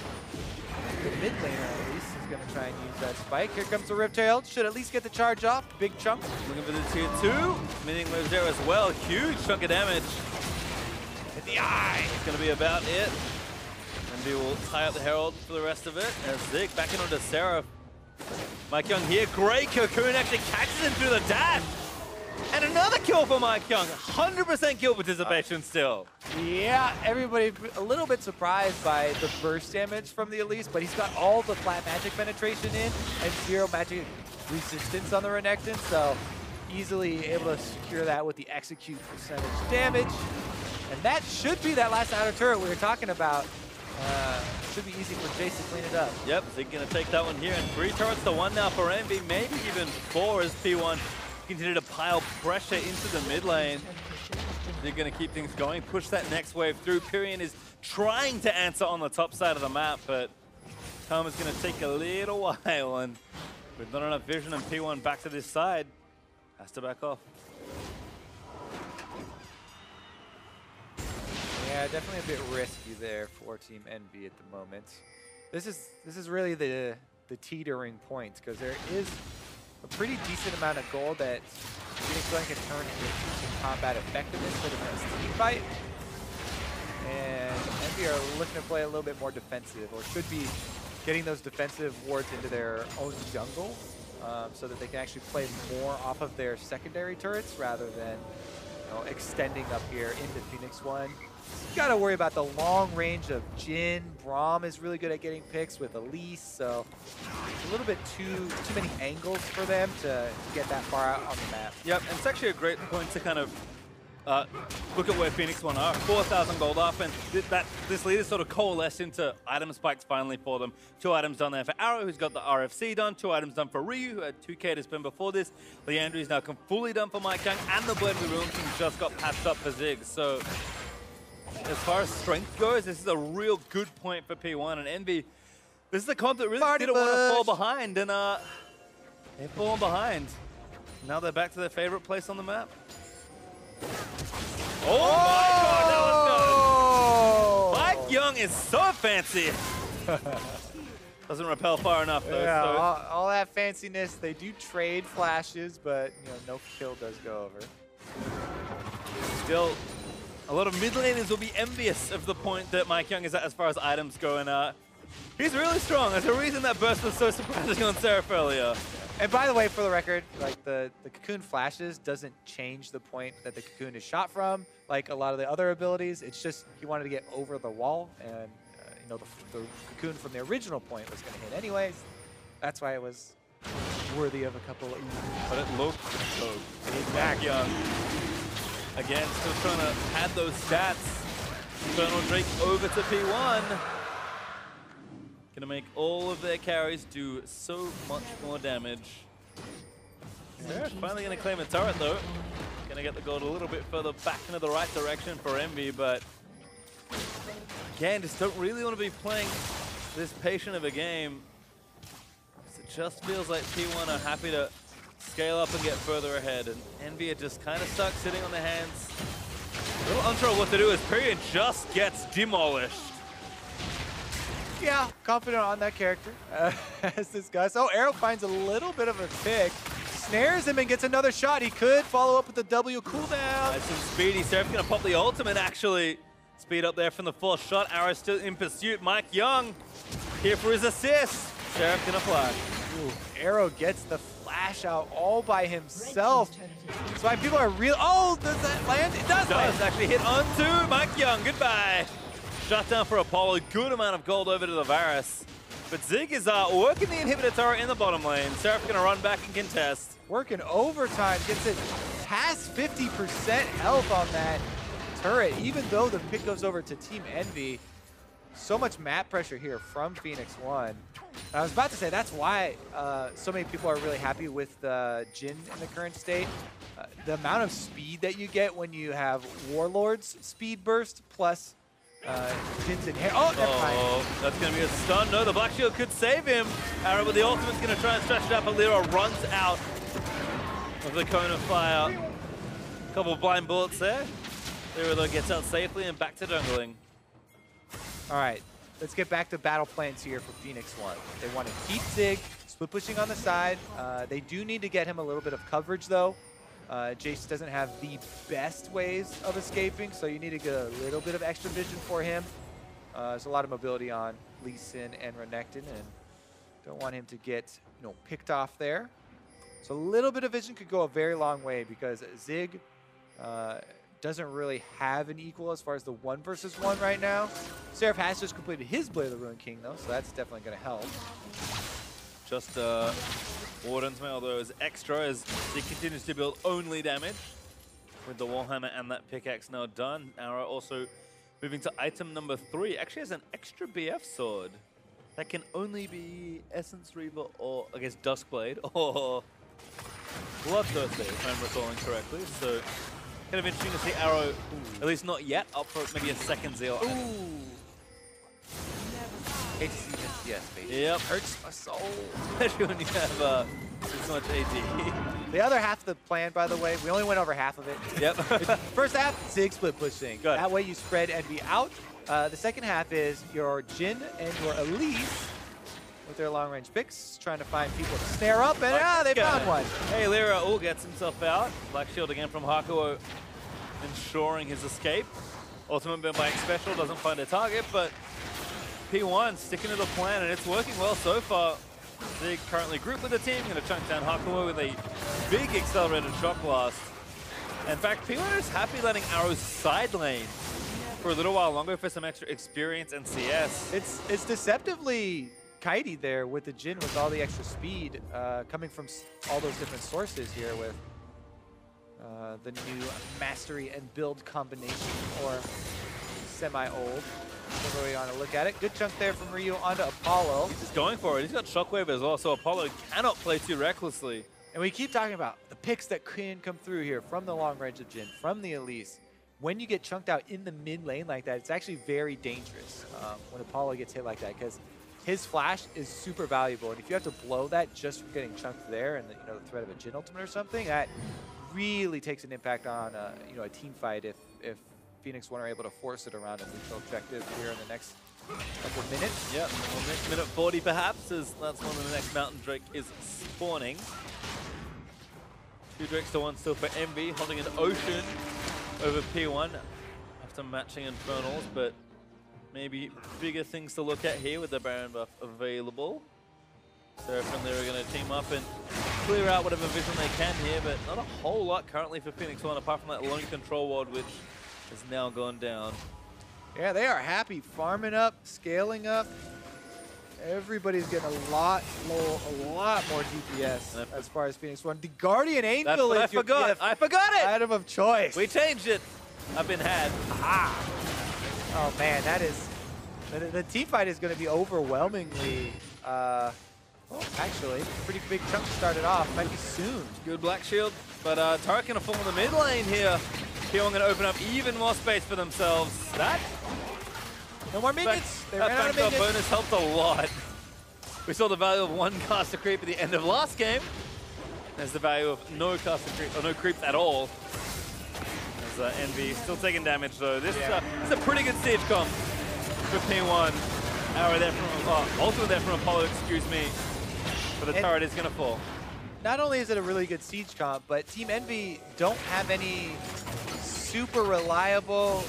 mid laner at least is going to try and use that spike. Here comes the Rift Herald. Should at least get the charge off. Big chunk. Looking for the tier 2. Minion moves there as well. Huge chunk of damage. Hit the eye. It's going to be about it. Envy will tie up the Herald for the rest of it. As Zig backing onto Seraph. MikeYeung here. Great cocoon actually catches him through the dash. And another kill for MikeYeung. 100% kill participation still. Yeah, everybody a little bit surprised by the burst damage from the Elise, but he's got all the flat magic penetration in and 0 magic resistance on the Renekton, so easily able to secure that with the execute percentage damage. And that should be that last outer turret we were talking about. Should be easy for Jayce to clean it up. Yep, Zig gonna take that one here, and 3 turrets to 1 now for Envy, maybe even 4 as P1 continue to pile pressure into the mid lane. They're going to keep things going, push that next wave through. Pirean is trying to answer on the top side of the map, but time is going to take a little while, and with not enough vision and P1 back to this side, has to back off. Yeah, definitely a bit risky there for Team Envy at the moment. This is really the teetering point, because there is a pretty decent amount of gold that Phoenix1 can turn into some combat effectiveness for the next team fight. And Envy are looking to play a little bit more defensive, or should be getting those defensive wards into their own jungle, so that they can actually play more off of their secondary turrets rather than extending up here into Phoenix1. You gotta worry about the long range of Jhin. Braum is really good at getting picks with Elise, so it's a little bit too many angles for them to get that far out on the map. Yep, and it's actually a great point to kind of look at where Phoenix1 are. 4,000 gold off, and this lead is sort of coalesced into item spikes finally for them. 2 items done there for Arrow, who's got the RFC done. 2 items done for Ryu, who had 2k to spend before this. Leandry is now fully done for MikeYeung, and the Blade Moon just got patched up for Zig. So as far as strength goes, this is a real good point for P1, and Envy, This is the comp that really Party didn't want to fall push. behind, and they've fallen behind. Now they're back to their favorite place on the map. Oh my god, that was good. MikeYeung is so fancy. Doesn't repel far enough though. Yeah, So. all that fanciness. They do trade flashes, but no kill does go over. Still, a lot of mid laners will be envious of the point that MikeYeung is at as far as items go, and he's really strong. There's a reason that burst was so surprising on Seraph earlier. And by the way, for the record, like the cocoon flashes doesn't change the point that the cocoon is shot from, like a lot of the other abilities. It's just he wanted to get over the wall, and the cocoon from the original point was going to hit anyways. That's why it was worthy of a couple of... But it looked so Exactly. MikeYeung. Again, still trying to pad those stats. Infernal Drake over to P1. Gonna make all of their carries do so much more damage. Seraph finally gonna claim a turret though. Gonna get the gold a little bit further back into the right direction for Envy, but again, just don't really want to be playing this patient of a game. It just feels like P1 are happy to scale up and get further ahead, and Envy are just kind of stuck sitting on their hands. A little unsure what to do as Pirean just gets demolished. Yeah, confident on that character, as discussed. Oh, Arrow finds a little bit of a pick. Snares him and gets another shot. He could follow up with the W cooldown. Nice and speedy. Seraph's gonna pop the ultimate, actually. Speed up there from the fourth shot. Arrow still in pursuit. MikeYeung here for his assist. Seraph gonna flash. Ooh, Arrow gets the flash out all by himself. That's why people are real. Oh, does that land? It does land. Actually hit onto MikeYeung. Goodbye. Shut down for Apollo. Good amount of gold over to the Varus. But Zig is working the inhibitor turret in the bottom lane. Seraph gonna run back and contest. Working overtime, gets it past 50% health on that turret, even though the pick goes over to Team Envy. So much map pressure here from Phoenix1. I was about to say that's why so many people are really happy with Jhin in the current state. The amount of speed that you get when you have Warlord's speed burst plus Jhin's in here. Oh, never mind. That's going to be a stun. No, the Black Shield could save him. Arrow, but the ultimate's going to try and stretch it out, but LirA runs out of the cone of fire. Couple of blind bullets there. LirA, though, gets out safely and back to jungling. All right, let's get back to battle plans here for Phoenix1. They want to keep Zig, split pushing on the side. They do need to get him a little bit of coverage, though. Jayce doesn't have the best ways of escaping, so you need to get a little bit of extra vision for him. There's a lot of mobility on Elise and Renekton, and don't want him to get picked off there. So a little bit of vision could go a very long way because Zig doesn't really have an equal as far as the 1 versus 1 right now. Seraph has just completed his Blade of the Ruined King, though, so that's definitely going to help. Just Warden's Mail, though, is extra as he continues to build only damage with the Warhammer and that pickaxe now done. Arrow also moving to item number 3. Actually has an extra BF sword that can only be Essence Reaver or, I guess, Duskblade or Bloodthirsty, if I'm recalling correctly. So kind of interesting to see Arrow, at least not yet, up for maybe a second Zeal. Ooh. Hate to see this, yes, baby. Yep. Hurts my soul. Especially when you have this much AD. The other half of the plan, by the way, we only went over half of it. Yep. First half, Zig split pushing. Good. That way you spread Envy out. The second half is your Jhin and your Elise with their long-range picks, trying to find people to snare up, and they found one. Hey, LirA gets himself out. Black Shield again from Hakuho, ensuring his escape. Ultimate been by Xpecial, doesn't find a target, but P1 sticking to the plan, and it's working well so far. Zig currently grouped with the team, going to chunk down Hakuho with a big accelerated shock blast. In fact, P1 is happy letting Arrow's side lane for a little while longer for some extra experience and CS. It's deceptively kitey there with the Jhin with all the extra speed coming from all those different sources here with the new mastery and build combination, or semi-old. Whatever way you want to look at it. Good chunk there from Ryu onto Apollo. He's just going for it. He's got Shockwave as well, so Apollo cannot play too recklessly. And we keep talking about the picks that can come through here from the long range of Jhin, from the Elise. When you get chunked out in the mid lane like that, it's actually very dangerous when Apollo gets hit like that, because his flash is super valuable. And if you have to blow that just from getting chunked there and the, the threat of a Jhin ultimate or something, that really takes an impact on a team fight if Phoenix1 are able to force it around a neutral objective here in the next couple of minutes. Yep, well, next minute 40 perhaps, as that's when the next Mountain Drake is spawning. 2 Drakes to 1 still for Envy, holding an Ocean over P1 after matching Infernals, but maybe bigger things to look at here with the Baron buff available. Seraph and LirA are going to team up and clear out whatever vision they can here, but not a whole lot currently for Phoenix1 apart from that lone control ward, which has now gone down. Yeah, they are happy farming up, scaling up. Everybody's getting a lot more DPS as far as Phoenix1. The Guardian Angel is your gift. I forgot it! Item of choice. We changed it. I've been had. Ah. Oh man, that is... The team fight is going to be overwhelmingly... actually, pretty big chunk started off. Might be soon. Good Black Shield, but Turret going to fall in the mid lane here. P1 going to open up even more space for themselves. That... No more minions. They ran out of backdrop minions. bonus helped a lot. We saw the value of 1 caster creep at the end of last game. There's the value of no caster creep, or no creeps at all. As Envy still taking damage though. This is a pretty good siege comp for P1. Arrow there from, ultimate there from Apollo, excuse me. But the turret is going to fall. Not only is it a really good siege comp, but Team Envy don't have any super reliable,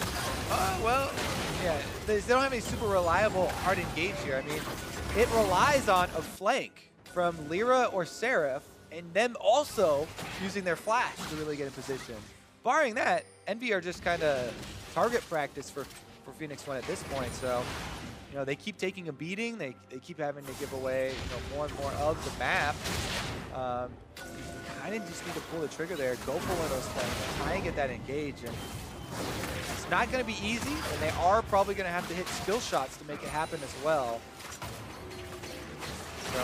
they don't have any super reliable hard engage here. I mean, it relies on a flank from LirA or Seraph, and them also using their flash to really get in position. Barring that, Envy are just kind of target practice for Phoenix1 at this point. So, they keep taking a beating. They keep having to give away more and more of the map. I didn't just need to pull the trigger there. Go for one of those flanks. Try and get that engage. And it's not going to be easy, and they are probably going to have to hit skill shots to make it happen as well. So,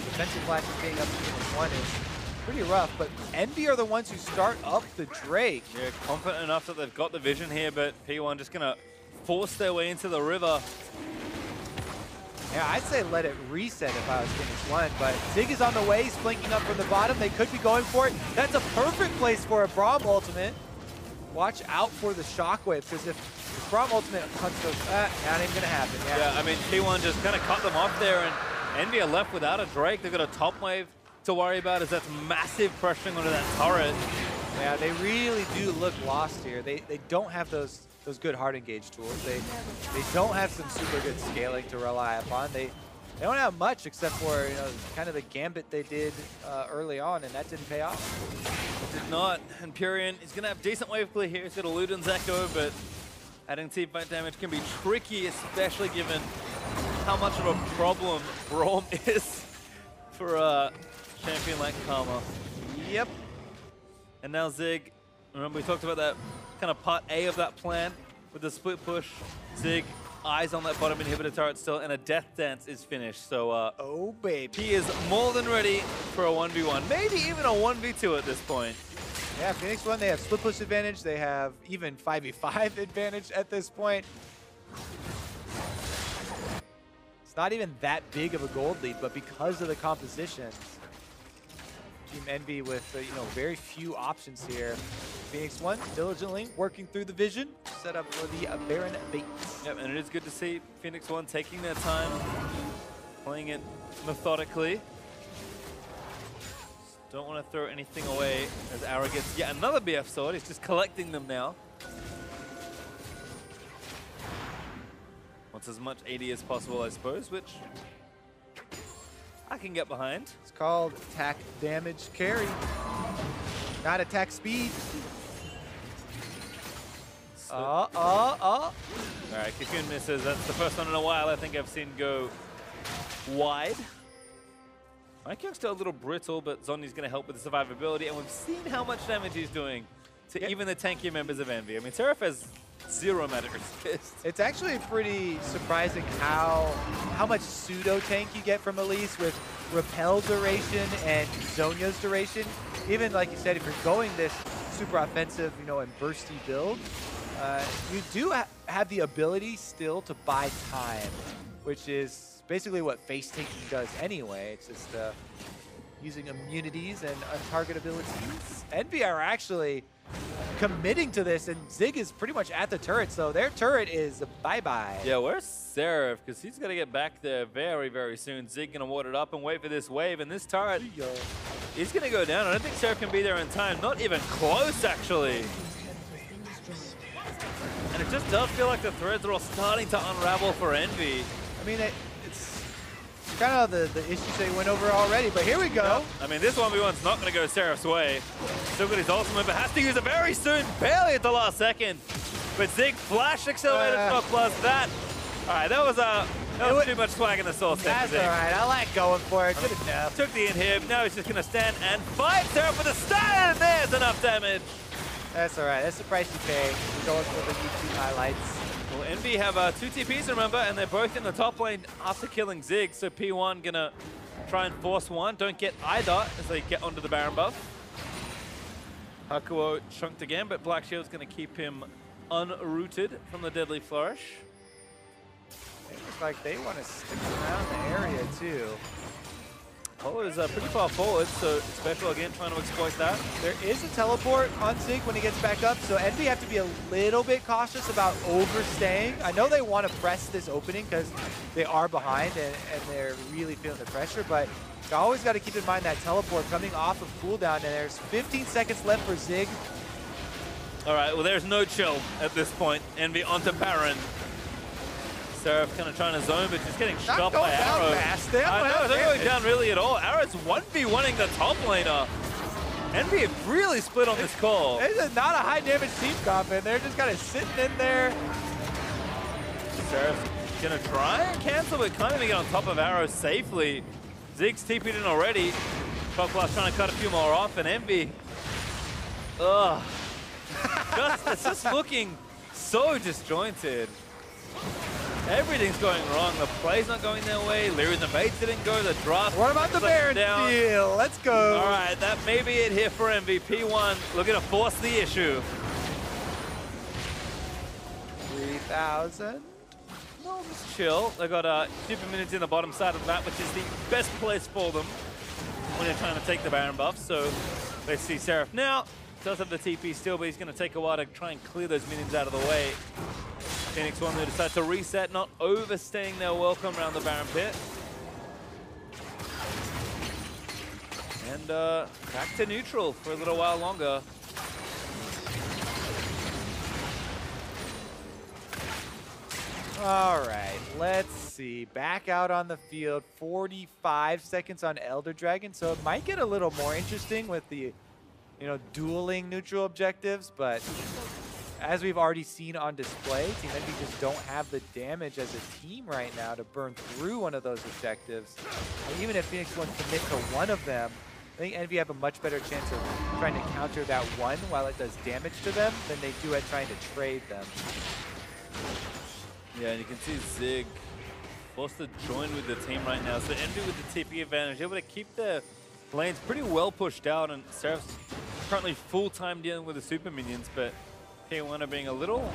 defensive flashes being up to Phoenix1 is pretty rough, but Envy are the ones who start up the Drake. Yeah, confident enough that they've got the vision here, but P1 just going to force their way into the river. Yeah, I'd say let it reset if I was Phoenix1, but Zig is on the way. He's flanking up from the bottom. They could be going for it. That's a perfect place for a Braum ultimate. Watch out for the shockwave, because if Braum ultimate hunts those, not even going to happen. Yeah, I mean, P1 just kind of cut them off there, and Envy are left without a Drake. They've got a top wave to worry about, as that's massive pressuring onto that turret. Yeah, they really do look lost here. They don't have those good hard engage tools. They don't have some super good scaling to rely upon. They don't have much except for kind of the gambit they did early on, and that didn't pay off. It did not. And Pirean is going to have decent wave clear here. He's got a Luden's Echo, but adding team fight damage can be tricky, especially given how much of a problem Braum is for a champion like Karma. Yep. And now Zig. Remember, we talked about that kind of part A of that plan with the split push. Zig, eyes on that bottom inhibitor turret still, and a death dance is finished. So, oh baby, he is more than ready for a 1v1, maybe even a 1v2 at this point. Yeah, Phoenix1, they have split push advantage. They have even 5v5 advantage at this point. It's not even that big of a gold lead, but because of the composition, Team Envy with very few options here. Phoenix1 diligently working through the vision, set up for the Baron bait. Yep, and it is good to see Phoenix1 taking their time, playing it methodically. Don't want to throw anything away as Ara gets yet another BF sword. He's just collecting them now. Wants as much AD as possible, I suppose, which I can get behind. It's called attack damage carry, not attack speed. All right, Cocoon misses. That's the first one in a while I think I've seen go wide. MikeYeung's still a little brittle, but Zhonya's going to help with the survivability, and we've seen how much damage he's doing to even the tankier members of Envy. I mean, Seraph has 0 magic resist. It's actually pretty surprising how much pseudo tank you get from Elise with repel duration and Zhonya's duration. Even like you said, if you're going this super offensive, and bursty build, you do have the ability still to buy time, which is basically what face taking does anyway. It's just using immunities and untarget abilities. EnVy are actually committing to this, and Zig is pretty much at the turret, so their turret is bye-bye. Yeah, where's Seraph? Because he's going to get back there very, very soon. Zig going to ward it up and wait for this wave, and this turret is going to go down. I don't think Seraph can be there in time. Not even close, actually. And it just does feel like the threads are all starting to unravel for EnVy. I mean, it's kind of the issues they went over already, but here we go. I mean, this 1v1's not going to go Seraph's way. Still got his ultimate, but has to use it very soon, barely at the last second. But Zig flash accelerated top plus that. All right, that was too much swag in the source. That's all right. I like going for it. Good enough. Took the inhib. Now he's just going to stand and fight Seraph with a stun, and there's enough damage. That's all right. That's the price you pay. We're going for the YouTube highlights. Well, EnVy have 2 TPs, remember, and they're both in the top lane after killing Zig. So P1 gonna try and force one. Don't get either as they get onto the Baron buff. Hakuho chunked again, but Black Shield's gonna keep him unrooted from the deadly flourish. It looks like they want to stick around the area too. Polo is pretty far forward, so Xpecial again trying to exploit that. There is a teleport on Zig when he gets back up, so EnVy have to be a little bit cautious about overstaying. I know they want to press this opening because they are behind and they're really feeling the pressure, but you always got to keep in mind that teleport coming off of cooldown, and there's 15 seconds left for Zig. All right, well, there's no chill at this point. EnVy onto Pirean. Seraph kind of trying to zone, but just getting shot by Arrow. I know, they're not going down really at all. Arrow's 1v1ing the top laner. EnVy have really split on this call. This is not a high damage team comp, and they're just kind of sitting in there. Seraph's gonna try and cancel, but can't even get on top of Arrow safely. Zig's TP'd in already. Top Blast trying to cut a few more off, and EnVy, it's just looking so disjointed. Everything's going wrong. The play's not going their way. LirA and the bait didn't go. The draft. What about the Baron steal? Let's go. All right, that may be it here for EnVy. P1 looking to force the issue. 3,000. No, just chill. They got super minutes in the bottom side of the map, which is the best place for them when they're trying to take the Baron buff. So let's see Seraph now. Does have the TP still, but he's going to take a while to try and clear those minions out of the way. Phoenix1, they decide to reset, not overstaying their welcome around the Baron pit. And back to neutral for a little while longer. All right, let's see. Back out on the field, 45 seconds on Elder Dragon, so it might get a little more interesting with the, dueling neutral objectives, but as we've already seen on display, Team EnVy just don't have the damage as a team right now to burn through one of those objectives. And even if Phoenix1 commit to one of them, I think EnVy have a much better chance of trying to counter that one while it does damage to them than they do at trying to trade them. Yeah, and you can see Zig forced to join with the team right now. So EnVy with the TP advantage, able to keep their lanes pretty well pushed out, and Seraph's currently full-time dealing with the super minions, but P1 are being a little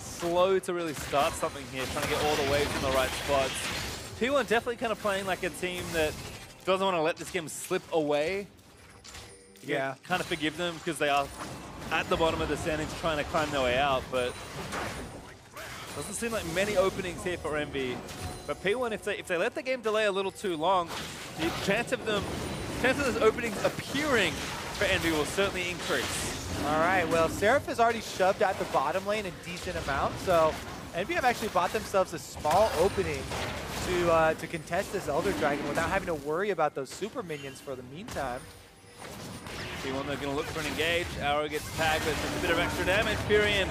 slow to really start something here, trying to get all the waves in the right spots. P1 definitely kind of playing like a team that doesn't want to let this game slip away. Yeah. Kind of forgive them because they are at the bottom of the standings trying to climb their way out, but doesn't seem like many openings here for EnVy. But P1, if they let the game delay a little too long, the chance of those openings appearing for EnVy will certainly increase. All right, well, Seraph has already shoved at the bottom lane a decent amount, so EnVy have actually bought themselves a small opening to contest this Elder Dragon without having to worry about those super minions for the meantime. P1, they're going to look for an engage. Arrow gets tagged, but it's a bit of extra damage. Pirean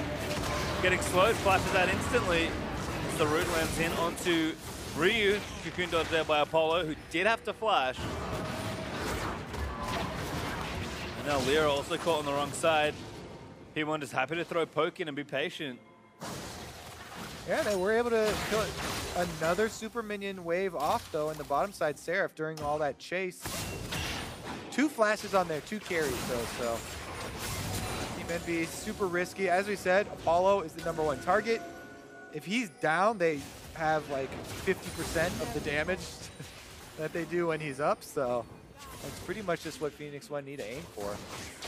getting slowed, flashes out instantly. As the root lands in onto Ryu. Cocoon dodged there by Apollo, who did have to flash. And now LirA also caught on the wrong side. P1 just happy to throw poke in and be patient. Yeah, they were able to kill another super minion wave off, though, in the bottom side Seraph during all that chase. 2 flashes on there, 2 carries, though, so Team EnVy super risky. As we said, Apollo is the #1 target. if he's down, they have like 50% of the damage that they do when he's up. So that's pretty much just what Phoenix1 need to aim for.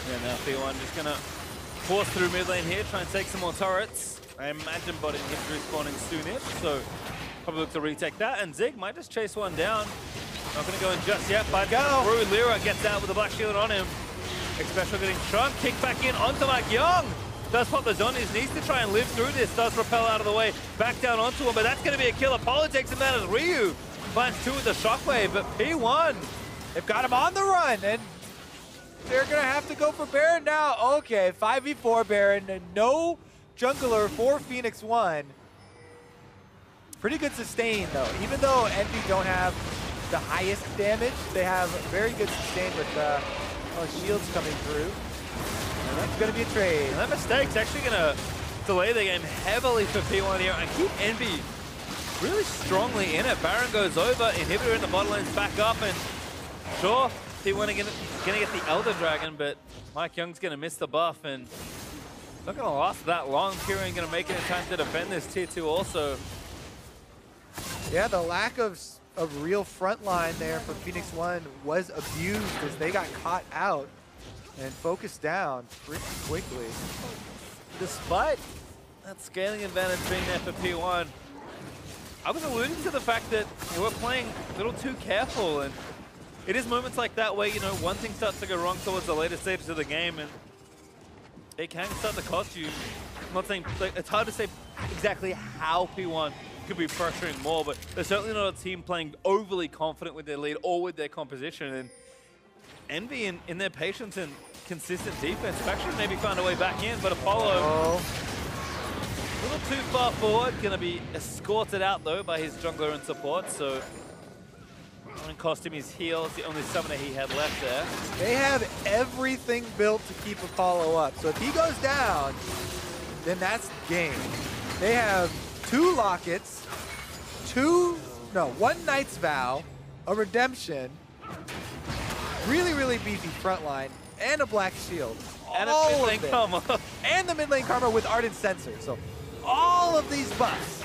Yeah, now P1 just gonna force through mid lane here, try and take some more turrets. I imagine bot inhibitor spawning soonish, so probably look to retake that. And Zig might just chase one down. Not gonna go in just yet, but through LirA gets out with the black shield on him. Xpecial getting shrunk, kick back in onto MikeYeung. Does pop the zombies, needs to try and live through this, does repel out of the way, back down onto him, but that's gonna be a kill. Apollo takes him out as Ryu finds two with the shockwave, but P1, they've got him on the run, and they're gonna have to go for Baron now. Okay, 5v4 Baron, and no jungler for Phoenix1. Pretty good sustain though. Even though Envy don't have the highest damage, they have very good sustain with shields coming through. And that's gonna be a trade. And that mistake's actually gonna delay the game heavily for P1 here and keep Envy really strongly in it. Baron goes over, inhibitor in the bottom lane's back up, and sure, P1 are gonna get the Elder Dragon, but MikeYeung's gonna miss the buff and not gonna last that long. Pirean gonna make it in time to defend this tier 2 also. Yeah, the lack of real front line there for Phoenix1 was abused as they got caught out and focused down pretty quickly. Despite that scaling advantage being there for P1, I was alluding to the fact that they were playing a little too careful, and it is moments like that where, you know, one thing starts to go wrong towards the later stages of the game, and it can start to cost you. I'm not saying, like, it's hard to say exactly how P1 could be pressuring more, but they're certainly not a team playing overly confident with their lead or with their composition. And Envy in their patience and consistent defense have actually maybe found a way back in, but Apollo a little too far forward, gonna be escorted out though by his jungler and support, so and cost him his heals, the only summoner he had left there. They have everything built to keep Apollo up, so if he goes down, then that's game. They have 2 lockets, 1 Knight's Vow, a redemption, really beefy front line, and a black shield. And a mid lane karma. And the mid lane karma with Ardent Sensor. So all of these buffs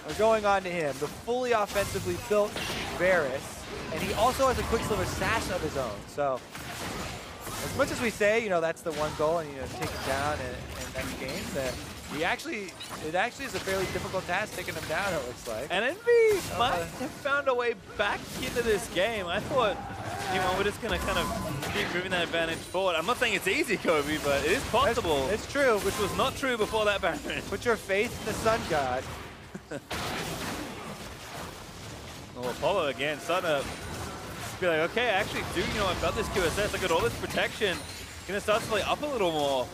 are going on to him. The fully offensively built Varus, and he also has a Quicksilver Sash of his own. So as much as we say, you know, that's the one goal, and you know, take him down in next game, that it actually is a fairly difficult task taking him down, it looks like. And Envy might have found a way back into this game. I thought, you know, we're just going to kind of keep moving that advantage forward. I'm not saying it's easy, Kobe, but it is possible. It's true. Which was not true before that Baron. Put your faith in the sun god. Well, Apollo again starting to be like, okay, I actually do, you know, I've got this QSS, I got all this protection. Gonna start to play up a little more.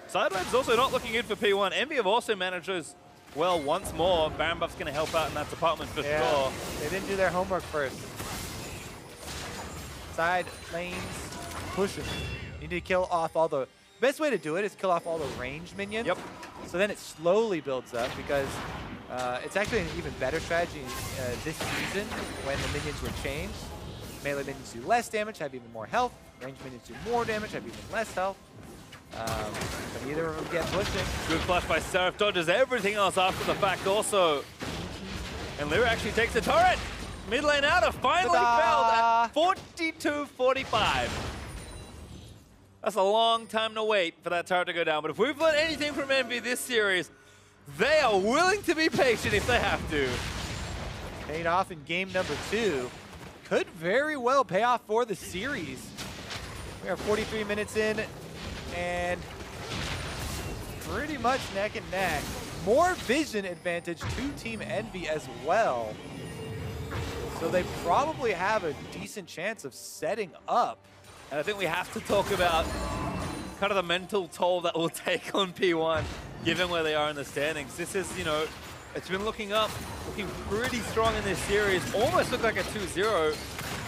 Sideline's also not looking good for P1. Envy have also managed those well once more. Baron buff's gonna help out in that department for sure. They didn't do their homework first. Side lanes pushing. You need to kill off all the... Best way to do it is kill off all the ranged minions. Yep. So then it slowly builds up, because it's actually an even better strategy this season when the minions were changed. Melee minions do less damage, have even more health. Ranged minions do more damage, have even less health. But neither of them get pushing. Good flash by Seraph, dodges everything else after the fact also. And LirA actually takes the turret. Mid lane out of finally failed at 42-45. That's a long time to wait for that turret to go down. But if we've learned anything from Envy this series, they are willing to be patient if they have to. Paid off in game number 2. Could very well pay off for the series. We are 43 minutes in, and pretty much neck and neck. More vision advantage to Team Envy as well. So they probably have a decent chance of setting up. And I think we have to talk about kind of the mental toll that will take on P1, given where they are in the standings. This is, you know, it's been looking up, looking pretty strong in this series. Almost looked like a 2-0.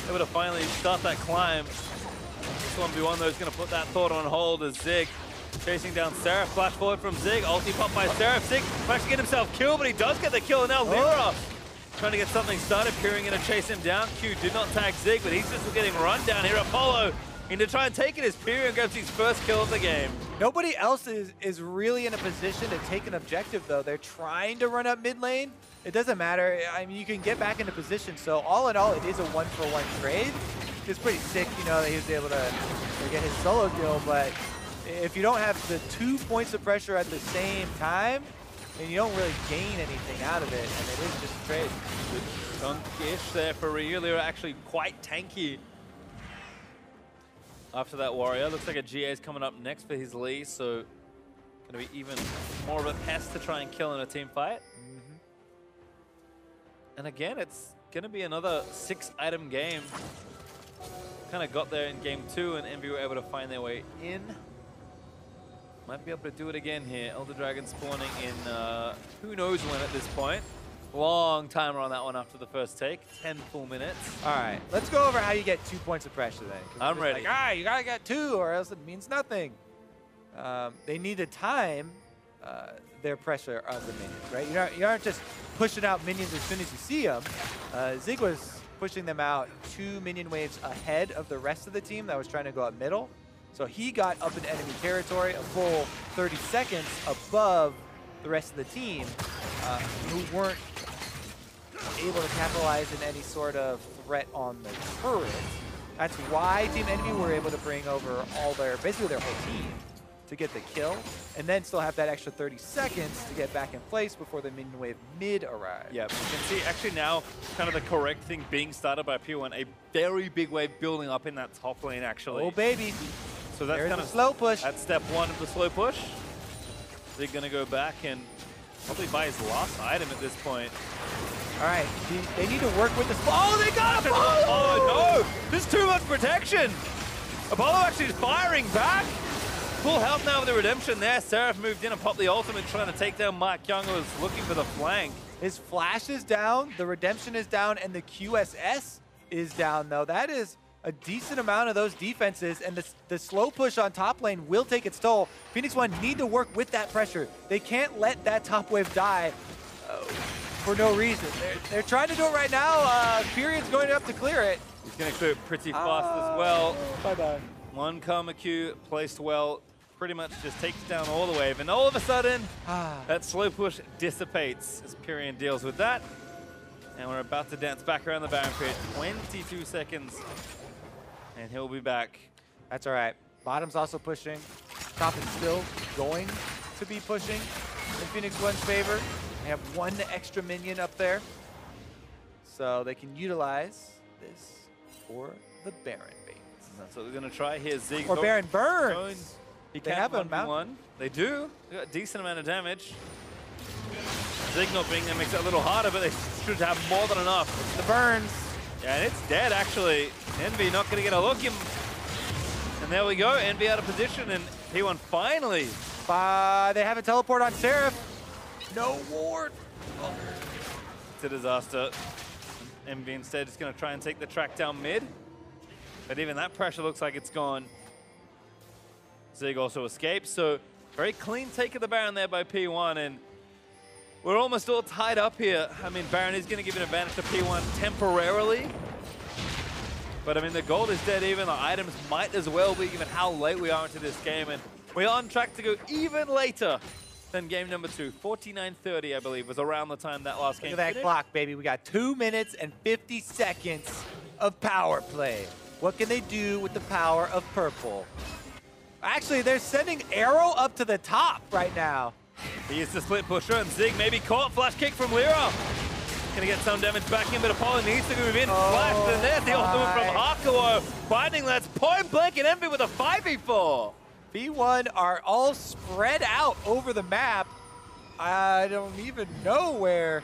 Able to finally start that climb. This 1v1 though is going to put that thought on hold as Zig chasing down Seraph. Flash forward from Zig. Ulti pop by Seraph. Zig managed to get himself killed, but he does get the kill. And now LirA trying to get something started. Pirean going to chase him down. Q did not tag Zig, but he's just getting run down here. Apollo And to try and take it as Pirean grabs his first kill of the game. Nobody else is really in a position to take an objective, though. They're trying to run up mid lane. It doesn't matter. I mean, you can get back into position. So all in all, it is a 1-for-1 trade. It's pretty sick, you know, that he was able to get his solo kill. But if you don't have the 2 points of pressure at the same time, then you don't really gain anything out of it. And it is just a trade. Good chunk-ish there for Ryu. They were actually quite tanky after that warrior. Looks like a GA is coming up next for his Lee, so going to be even more of a pest to try and kill in a team fight. And again, it's going to be another 6-item game. Kind of got there in game 2, and EnVy were able to find their way in. Might be able to do it again here. Elder Dragon spawning in who knows when at this point. Long timer on that one after the first take. 10 full minutes. All right, let's go over how you get 2 points of pressure then. I'm ready. Like, all right, you got to get 2 or else it means nothing. They need to time their pressure of the minions, right? You aren't just pushing out minions as soon as you see them. Zig was pushing them out 2 minion waves ahead of the rest of the team that was trying to go up middle. So he got up in enemy territory a full 30 seconds above the rest of the team who weren't able to capitalize in any sort of threat on the turret. That's why Team Envy were able to bring over basically their whole team to get the kill, and then still have that extra 30 seconds to get back in place before the minion wave mid arrives. Yeah, you can see actually now kind of the correct thing being started by P1, a very big wave building up in that top lane actually. Oh baby. So that's There's kind of slow push. That's step 1 of the slow push. They're going to go back and probably buy his last item at this point. All right, they need to work with this. Oh, they got Apollo! Oh no! There's too much protection! Apollo actually is firing back. Full health now with the redemption there. Seraph moved in and popped the ultimate, trying to take down MikeYeung, who was looking for the flank. His flash is down, the redemption is down, and the QSS is down, though. That is a decent amount of those defenses, and the slow push on top lane will take its toll. Phoenix1 need to work with that pressure. They can't let that top wave die for no reason. They're trying to do it right now. Pirean's going up to clear it. He's going to clear it pretty fast as well. Bye-bye. One Karma Q placed well, pretty much just takes down all the wave, and all of a sudden, that slow push dissipates as Pirean deals with that. And we're about to dance back around the Baron pit. 22 seconds, and he'll be back. That's all right. Bottom's also pushing. Top is still going to be pushing in Phoenix1's favor. They have 1 extra minion up there, so they can utilize this for the Baron bait. That's what they're going to try here. Zig or Baron burns. He They can have a 1v1. They do. They got a decent amount of damage. Zig not being there makes it a little harder, but they should have more than enough. The burns. Yeah, and it's dead actually. EnVy not going to get a look in. And there we go. EnVy out of position, and P1 finally. They have a teleport on Seraph. No ward. Oh. It's a disaster. EnVy instead is going to try and take the track down mid. But even that pressure looks like it's gone. Zig also escapes, so very clean take of the Baron there by P1, and we're almost all tied up here. I mean, Baron is going to give an advantage to P1 temporarily, but I mean, the gold is dead even. The items might as well be given how late we are into this game, and we're on track to go even later than game number 2. 49:30, I believe, was around the time that last game Look at that finished. clock, baby. We got 2 minutes and 50 seconds of power play. What can they do with the power of purple? Actually, they're sending Arrow up to the top right now. He is the split pusher, and Zig maybe caught. Flash kick from LirA. Gonna get some damage back in, but Apollo needs to move in. Flash, and there's the ultimate from Hakuho. Finding that's point blank, and EnVy with a 5v4. P1 are all spread out over the map. I don't even know where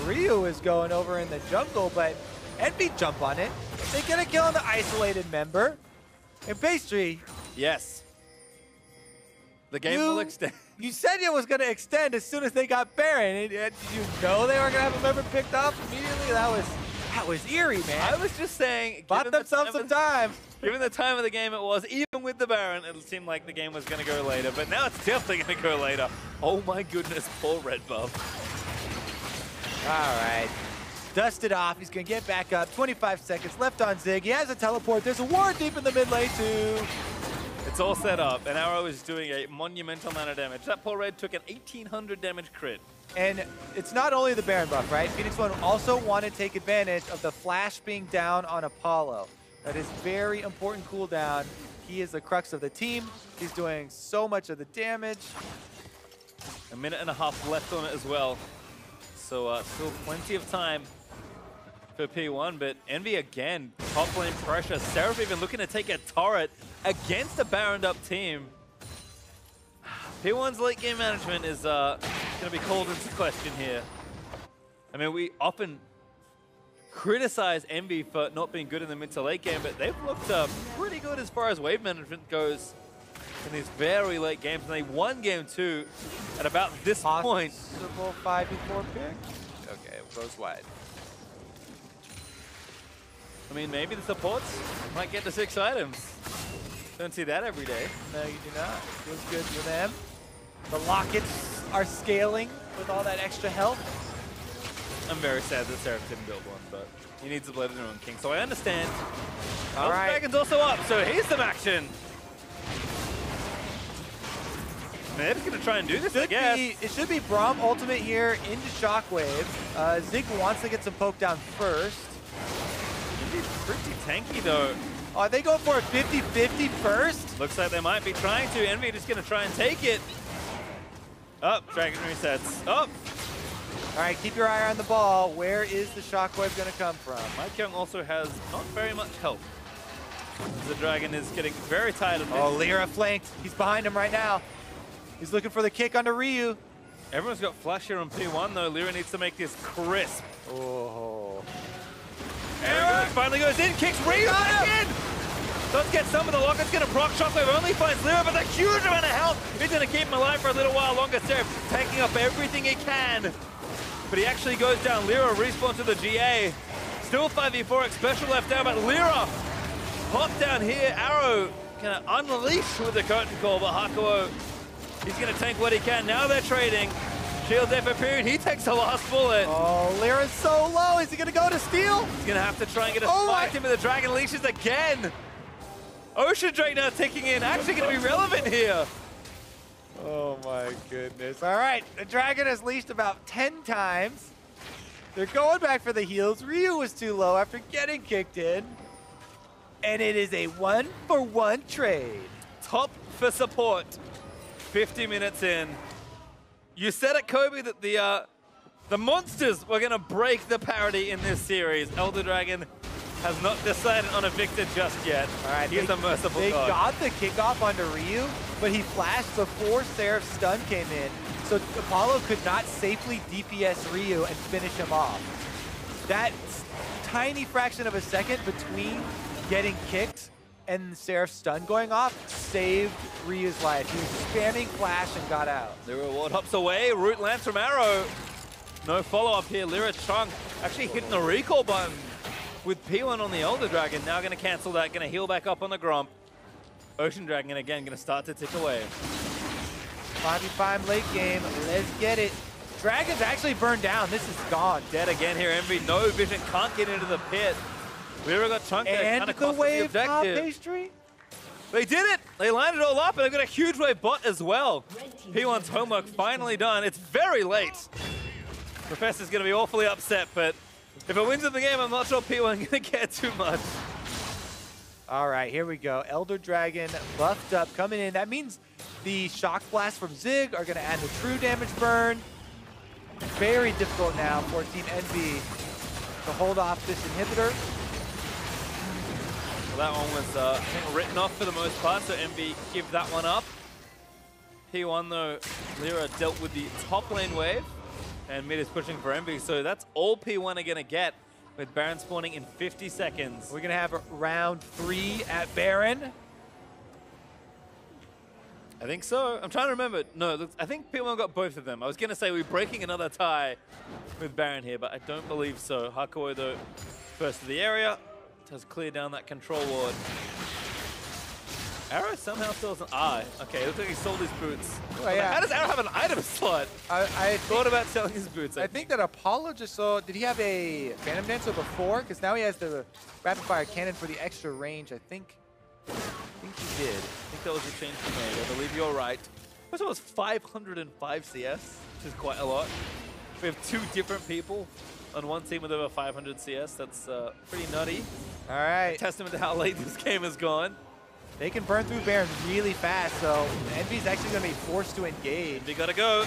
Ryu is going over in the jungle, but EnVy jump on it. They get a kill on the isolated member. And Pastry. Yes. The game will extend. You said it was going to extend as soon as they got Baron. Did you know they were going to have a member picked off immediately? That was eerie, man. I was just saying, bought themselves some time. Given the time of the game it was, even with the Baron, it seemed like the game was going to go later. But now it's definitely going to go later. Oh my goodness, poor Red Buff. All right. dust it off. He's going to get back up. 25 seconds left on Zig. He has a teleport. There's a ward deep in the mid lane too. It's all set up, and Arrow is doing a monumental amount of damage. That poor Red took an 1800 damage crit. And it's not only the Baron buff, right? Phoenix1 also want to take advantage of the flash being down on Apollo. That is very important cooldown. He is the crux of the team. He's doing so much of the damage. A minute and a half left on it as well. So still plenty of time for P1, but Envy again, top lane pressure. Seraph even looking to take a turret against a Baroned up team. P1's late game management is going to be called into question here. I mean, we often criticize Envy for not being good in the mid to late game, but they've looked pretty good as far as wave management goes in these very late games. And they won game 2 at about this point. Possible 5v4 pick? Okay, it goes wide. I mean, maybe the supports might get to 6 items. Don't see that every day. No, you do not. Feels good for them. The lockets are scaling with all that extra health. I'm very sad that Seraph didn't build one, but he needs to blade in on King, so I understand. All right. Dragon's also up, so here's some action. They're just going to try and do this, I guess. It should be Braum ultimate here into Shockwave. Zig wants to get some poke down first. He's pretty tanky, though. Are they going for a 50-50 first? Looks like they might be trying to. Envy just going to try and take it. Up, Dragon resets. Up. All right, keep your eye on the ball. Where is the Shockwave going to come from? MikeYeung also has not very much help. The Dragon is getting very tired of this. Oh, LirA flanked. He's behind him right now. He's looking for the kick onto Ryu. Everyone's got flash here on P1, though. LirA needs to make this crisp. Oh. Arrow finally goes in, kicks Ryu again! Does get some of the lock, it's going to proc. Shockwave only finds LirA, but a huge amount of health. He's going to keep him alive for a little while longer. Seraph taking up everything he can. But he actually goes down. LirA respawn to the GA. Still 5v4 Xpecial left down, but LirA pop down here. Arrow going to unleash with the curtain call, but Hakuho, he's going to tank what he can. Now they're trading. Shield there for Pirean. He takes the last bullet. Oh, LirA's so low. Is he going to go to steal? He's going to have to try and get a spike in, but the Dragon leashes again. Ocean Drake now ticking in. Actually going to be relevant here. Oh my goodness. All right, the Dragon has leashed about 10 times. They're going back for the heals. Ryu was too low after getting kicked in. And it is a 1-for-1 trade. Top for support. 50 minutes in. You said it, Kobe, that the monsters were going to break the parity in this series. Elder Dragon has not decided on a victor just yet. All right, he's a merciful They god. got the kickoff onto Ryu, but he flashed before Seraph's stun came in, so Apollo could not safely DPS Ryu and finish him off. That tiny fraction of a second between getting kicked and Seraph's stun going off saved Ryu's life. He was spamming flash and got out. The reward hops away. Root lands from Arrow. No follow-up here. LirA Chung actually hitting the recall button with P1 on the Elder Dragon. Now going to cancel that. Going to heal back up on the Gromp. Ocean Dragon again going to start to tick away. 5v5 late game. Let's get it. Dragon's actually burned down. This is gone. Dead again here. Envy, no vision. Can't get into the pit. LirA got chunked there. And the wave pastry. They did it! They lined it all up, and they've got a huge wave bot as well. P1's homework finally done. It's very late. Professor's going to be awfully upset, but if it wins in the game, I'm not sure P1 going to care too much. All right, here we go. Elder Dragon buffed up, coming in. That means the Shock Blast from Zig are going to add the true damage burn. Very difficult now for Team Envy to hold off this inhibitor. Well, that one was I think written off for the most part, so Envy give that one up. P1 though, LirA dealt with the top lane wave, and mid is pushing for Envy, so that's all P1 are going to get with Baron spawning in 50 seconds. We're going to have round 3 at Baron. I think so. I'm trying to remember. No, I think P1 got both of them. I was going to say we're breaking another tie with Baron here, but I don't believe so. Hakuho, though, first to the area. Has cleared down that control ward. Arrow somehow still has an eye. Okay, it looks like he sold his boots. Oh, yeah. How does Arrow have an item slot? I thought about selling his boots. I think that Apollo just saw, did he have a Phantom Dancer before? Because now he has the rapid fire cannon for the extra range, I think. he did. I think that was a change he made. I believe you're right. First of all, it's 505 CS, which is quite a lot. We have 2 different people on one team with over 500 CS. That's pretty nutty. All right. A testament to how late this game has gone. They can burn through Baron really fast, so EnVy's actually going to be forced to engage. We gotta go.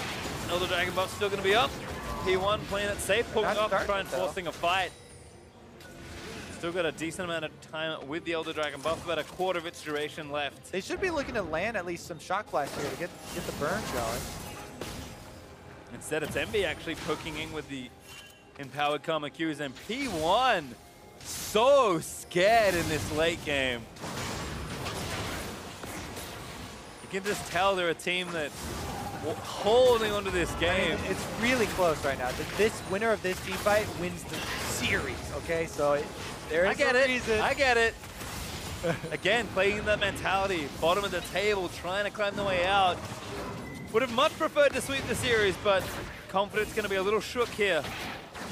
Elder Dragon buff's still gonna be up. P1 playing it safe, pulling off and trying forcing a fight. Still got a decent amount of time with the Elder Dragon buff, about a quarter of its duration left. They should be looking to land at least some Shock Blast here to get the burn going. Instead, it's EnVy actually poking in with the empowered Karma Qs, and P1 so scared in this late game. You can just tell they're a team that holding onto this game. I mean, it's really close right now. This winner of this team fight wins the series, okay? So there is a reason. I get it. Again, playing that mentality, bottom of the table, trying to climb the way out. Would have much preferred to sweep the series, but confidence going to be a little shook here.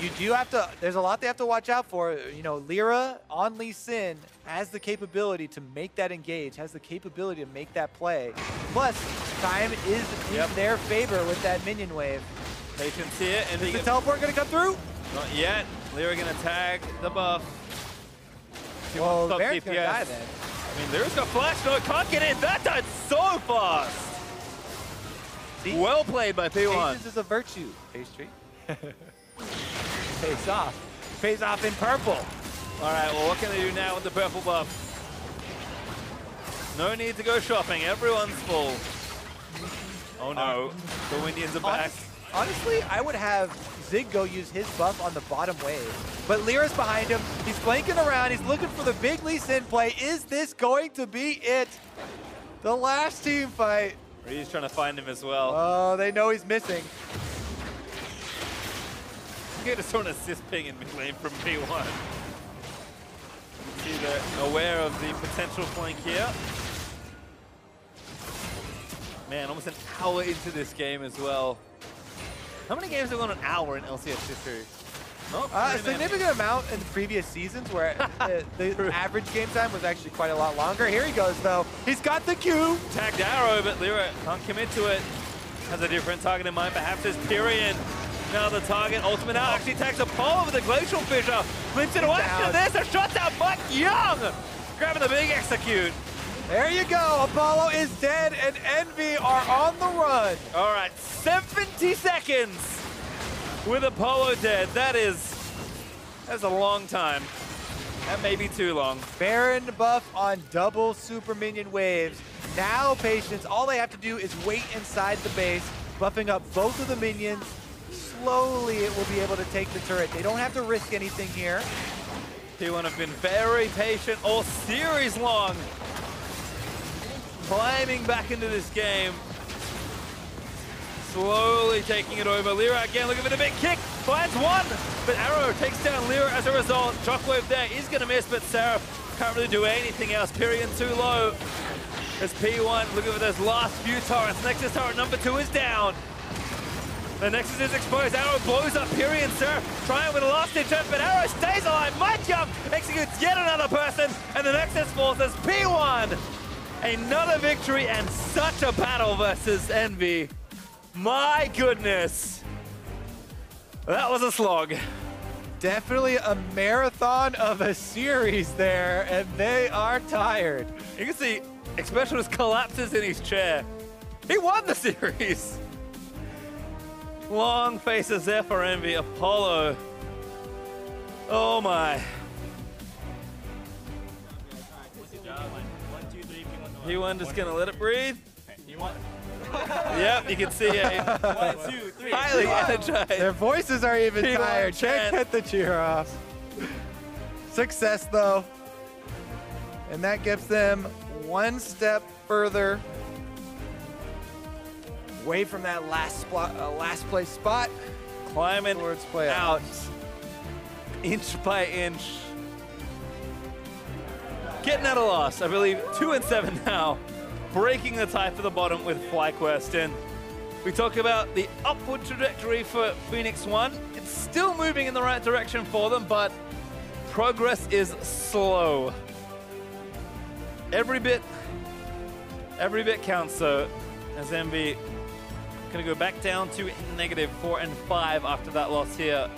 You do have to, there's a lot they have to watch out for. You know, LirA on Lee Sin has the capability to make that engage, has the capability to make that play. Plus, time is in their favor with that minion wave. Patience here. And is the teleport going to come through? Not yet. LirA going to tag the buff. Well, Baron's going to die then. I mean, LirA's got flash. No, it can't get in. That died so fast. See? Well played by P1. Patience is a virtue, Pastry. Pays off. Pays off in purple. All right, well, what can they do now with the purple buff? No need to go shopping. Everyone's full. Oh, no. The Windians are back. Honestly, I would have Zig go use his buff on the bottom wave. But LirA's behind him. He's flanking around. He's looking for the big Lee Sin play. Is this going to be it? The last team fight. He's trying to find him as well. Oh, they know he's missing. You just saw an assist ping in mid lane from P1. See, they're aware of the potential flank here. Man, almost an hour into this game as well. How many games have gone an hour in LCS history? A significant amount in the previous seasons where the average game time was actually quite a lot longer. Here he goes, though. He's got the Q. Tagged arrow, but LirA can't commit to it. Has a different target in mind. Perhaps it's Pirean. Now the target, ultimate out, actually tags Apollo with a Glacial Fissure. Flips it away after this, a shot down, MikeYeung! Grabbing the big execute. There you go, Apollo is dead and EnVy are on the run. All right, 70 seconds with Apollo dead. That's a long time. That may be too long. Baron buff on double super minion waves. Now Patience, all they have to do is wait inside the base, buffing up both of the minions. Slowly it will be able to take the turret. They don't have to risk anything here. P1 have been very patient all series long. Climbing back into this game. Slowly taking it over. LirA again looking for the big kick. Finds one, but Arrow takes down LirA as a result. Shockwave there is going to miss, but Seraph can't really do anything else. Pirean too low. As P1 looking for those last few turrets. Nexus turret number 2 is down. The Nexus is exposed. Arrow blows up Pirean. Seraph trying with a last ditch effort, but Arrow stays alive. MikeYeung executes yet another person, and the Nexus forces P1. Another victory and such a battle versus EnVy. My goodness. That was a slog. Definitely a marathon of a series there, and they are tired. You can see Xpecial just collapses in his chair. He won the series. Long faces there for EnVy. Apollo. Oh my. P1 just gonna let it breathe. Yep, you can see a 1, 2, 3. highly energized. Their voices are even P1 tired. chant. Check the cheer offs. Success though. And that gets them one step further away from that last place spot. Climbing Towards playoffs. out inch by inch. getting out of loss. I believe 2-7 now, breaking the tie for the bottom with FlyQuest. And we talk about the upward trajectory for Phoenix1. It's still moving in the right direction for them, but progress is slow. Every bit counts, so as EnVy gonna go back down to -4 and 5 after that loss here.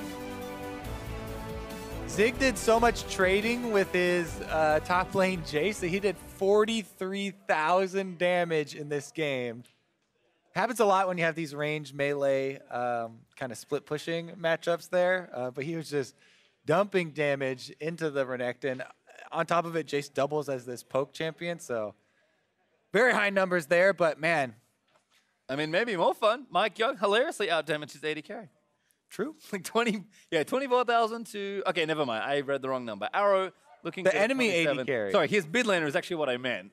Zig did so much trading with his top lane Jayce that he did 43,000 damage in this game. Happens a lot when you have these range melee kind of split pushing matchups there, but he was just dumping damage into the Renekton. On top of it, Jayce doubles as this poke champion, so very high numbers there, but man. I mean, maybe more fun. MikeYeung hilariously outdamaged his AD carry. True. Like 24,000 to, okay, never mind. I read the wrong number. Arrow looking the for enemy 27. AD carry. Sorry, his mid laner is actually what I meant.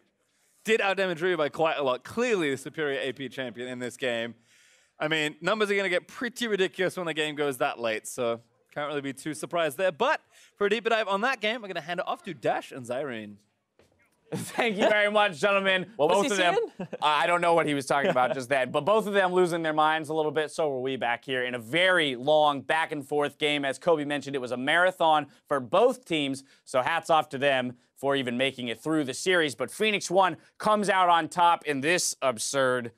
Did outdamage Ryu by quite a lot. Clearly the superior AP champion in this game. I mean, numbers are going to get pretty ridiculous when the game goes that late, so can't really be too surprised there. But for a deeper dive on that game, we're going to hand it off to Dash and Zyrene. Thank you very much, gentlemen. What was both he of them, saying? I don't know what he was talking about just then, but both of them losing their minds a little bit. So were we back here in a very long back and forth game. As Kobe mentioned, it was a marathon for both teams. So hats off to them for even making it through the series. But Phoenix1 comes out on top in this absurd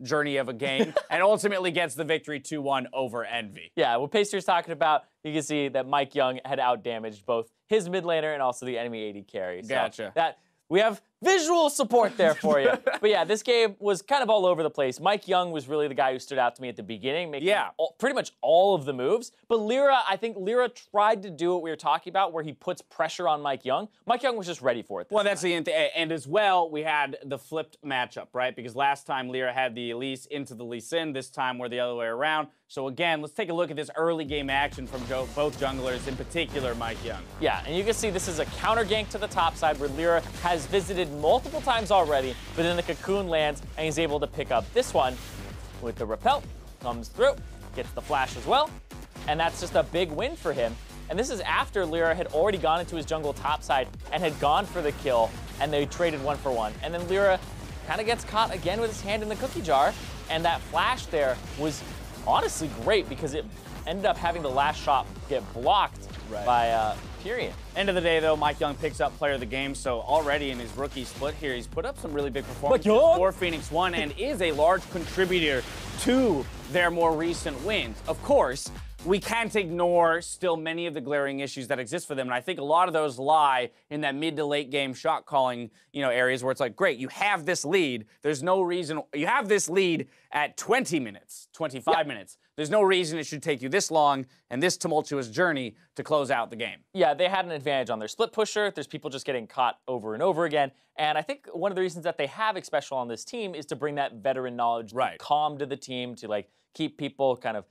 journey of a game and ultimately gets the victory 2-1 over EnVy. Yeah, what Pastry's talking about, you can see that MikeYeung had outdamaged both his mid laner and also the enemy AD carry. So Gotcha. That we have visual support there for you. But yeah, this game was kind of all over the place. MikeYeung was really the guy who stood out to me at the beginning, making pretty much all of the moves. But LirA, I think LirA tried to do what we were talking about, where he puts pressure on MikeYeung. MikeYeung was just ready for it. Well, that's the and as well, we had the flipped matchup, right? Because last time LirA had the Elise into the Lee Sin, this time we're the other way around. So again, let's take a look at this early game action from both junglers, in particular MikeYeung. Yeah, and you can see this is a counter gank to the top side where LirA has visited multiple times already, but then the cocoon lands and he's able to pick up this one with the repel, comes through, gets the flash as well, and that's just a big win for him. And this is after LirA had already gone into his jungle top side and had gone for the kill, and they traded 1-for-1. And then LirA kind of gets caught again with his hand in the cookie jar, and that flash there was honestly great because it ended up having the last shot get blocked by Pirean. End of the day, though, MikeYeung picks up player of the game, so already in his rookie split here, he's put up some really big performances for Phoenix1 and is a large contributor to their more recent wins. Of course, we can't ignore still many of the glaring issues that exist for them, and I think a lot of those lie in that mid to late game shot calling, areas where it's like, great, you have this lead. There's no reason you have this lead at 20 minutes, 25 minutes. There's no reason it should take you this long and this tumultuous journey to close out the game. Yeah, they had an advantage on their split pusher. There's people just getting caught over and over again. And I think one of the reasons that they have Xpecial on this team is to bring that veteran knowledge, calm to the team, to keep people kind of,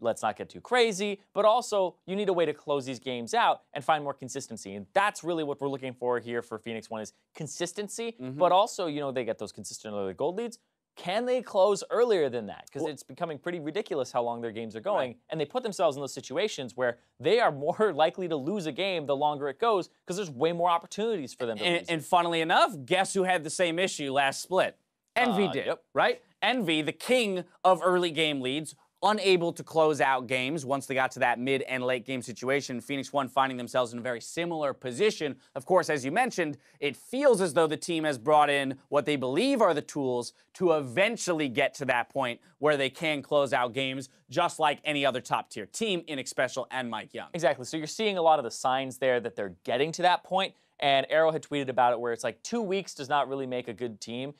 let's not get too crazy, but also you need a way to close these games out and find more consistency. And that's really what we're looking for here for Phoenix1 is consistency, but also, they get those consistent early gold leads. Can they close earlier than that? Because it's becoming pretty ridiculous how long their games are going. And they put themselves in those situations where they are more likely to lose a game the longer it goes because there's way more opportunities for them to lose. And funnily enough, guess who had the same issue last split? EnVy did, right? EnVy, the king of early game leads, unable to close out games once they got to that mid and late game situation. Phoenix1 finding themselves in a very similar position. Of course, as you mentioned, it feels as though the team has brought in what they believe are the tools to eventually get to that point where they can close out games just like any other top tier team in Xpecial and MikeYeung. Exactly. So you're seeing a lot of the signs there that they're getting to that point. And Arrow had tweeted about it where it's like 2 weeks does not really make a good team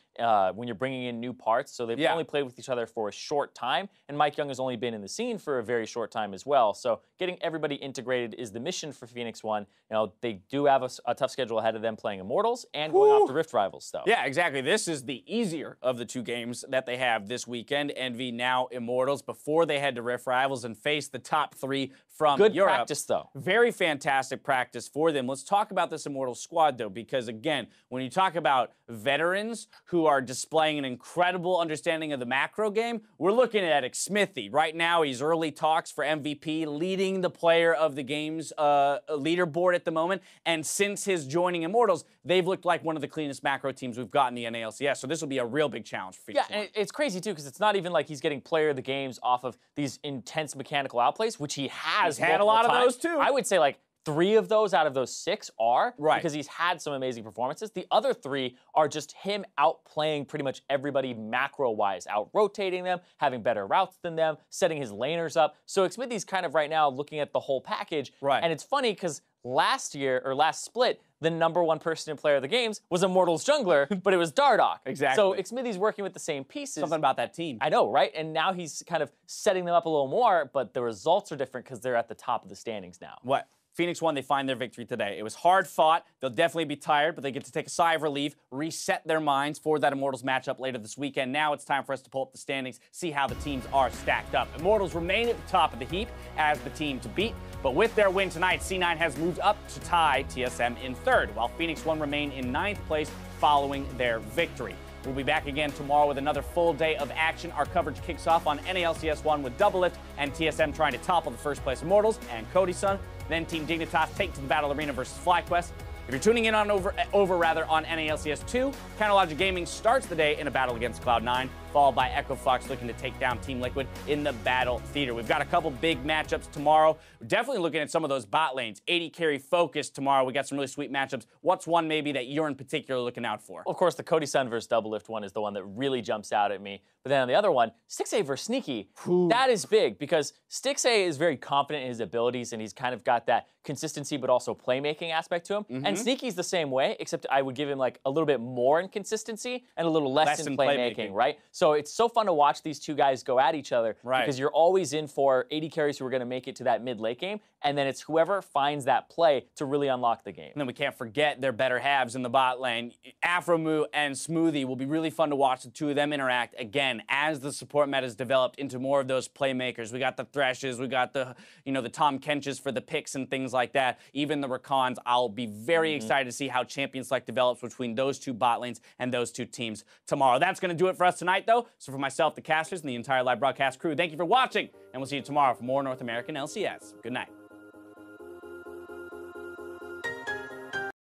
when you're bringing in new parts. So they've only played with each other for a short time. And MikeYeung has only been in the scene for a very short time as well. So getting everybody integrated is the mission for Phoenix1. They do have a tough schedule ahead of them playing Immortals and going off the Rift Rivals stuff. Yeah, exactly. This is the easier of the two games that they have this weekend. EnVy now Immortals before they head to Rift Rivals and face the top 3 from Good Europe. practice, though. Very fantastic practice for them. Let's talk about this Immortals Immortals squad, though, because, again, when you talk about veterans who are displaying an incredible understanding of the macro game, we're looking at Xpecial. Right now, he's early talks for MVP, leading the player of the game's leaderboard at the moment, and since his joining Immortals, they've looked like one of the cleanest macro teams we've got in the NA LCS, so this will be a real big challenge for Phoenix1. Yeah, and it's crazy, too, because it's not even like he's getting player of the games off of these intense mechanical outplays, which he has. He's had a lot of those, too. I would say, like, 3 of those out of those 6 are, right, because he's had some amazing performances. The other 3 are just him outplaying pretty much everybody macro-wise, out-rotating them, having better routes than them, setting his laners up. So Xpecial's kind of right now looking at the whole package. Right. And it's funny because last split, the #1 person in player of the games was Immortals jungler, but it was Dardoch. Exactly. So Xpecial's working with the same pieces. Something about that team. I know, right? And now he's kind of setting them up a little more, but the results are different because they're at the top of the standings now. What? Phoenix1, they find their victory today. It was hard fought. They'll definitely be tired, but they get to take a sigh of relief, reset their minds for that Immortals matchup later this weekend. Now it's time for us to pull up the standings, see how the teams are stacked up. Immortals remain at the top of the heap as the team to beat, but with their win tonight, C9 has moved up to tie TSM in 3rd, while Phoenix1 remain in 9th place following their victory. We'll be back again tomorrow with another full day of action. Our coverage kicks off on NA LCS 1 with Doublelift and TSM trying to topple the first place Immortals and Cody-Sun. Then Team Dignitas take to the Battle Arena versus FlyQuest. If you're tuning in on on NA LCS 2, Counterlogic Gaming starts the day in a battle against Cloud9, followed by Echo Fox looking to take down Team Liquid in the Battle Theater. We've got a couple big matchups tomorrow. We're definitely looking at some of those bot lanes. 80 carry focus tomorrow. We got some really sweet matchups. What's one maybe that you're in particular looking out for? Well, of course, the Cody-Sun versus Doublelift one is the one that really jumps out at me. But then on the other one, Stixxay versus Sneaky, that is big because Stixxay is very confident in his abilities and he's kind of got that consistency but also playmaking aspect to him. And Sneaky's the same way, except I would give him like a little bit more in consistency and a little less in playmaking, right? So it's so fun to watch these two guys go at each other because you're always in for 80 carries who are going to make it to that mid-late game, and then it's whoever finds that play to really unlock the game. And then we can't forget their better halves in the bot lane. Afromoo and Smoothie will be really fun to watch the two of them interact again as the support meta has developed into more of those playmakers. We got the Threshes, we got the, the Tom Kenches for the picks and things like that. Even the Rakans. I'll be very excited to see how Champion Select develops between those two bot lanes and those two teams tomorrow. That's going to do it for us tonight, though. So for myself, the casters, and the entire live broadcast crew, thank you for watching, and we'll see you tomorrow for more North American LCS. Good night.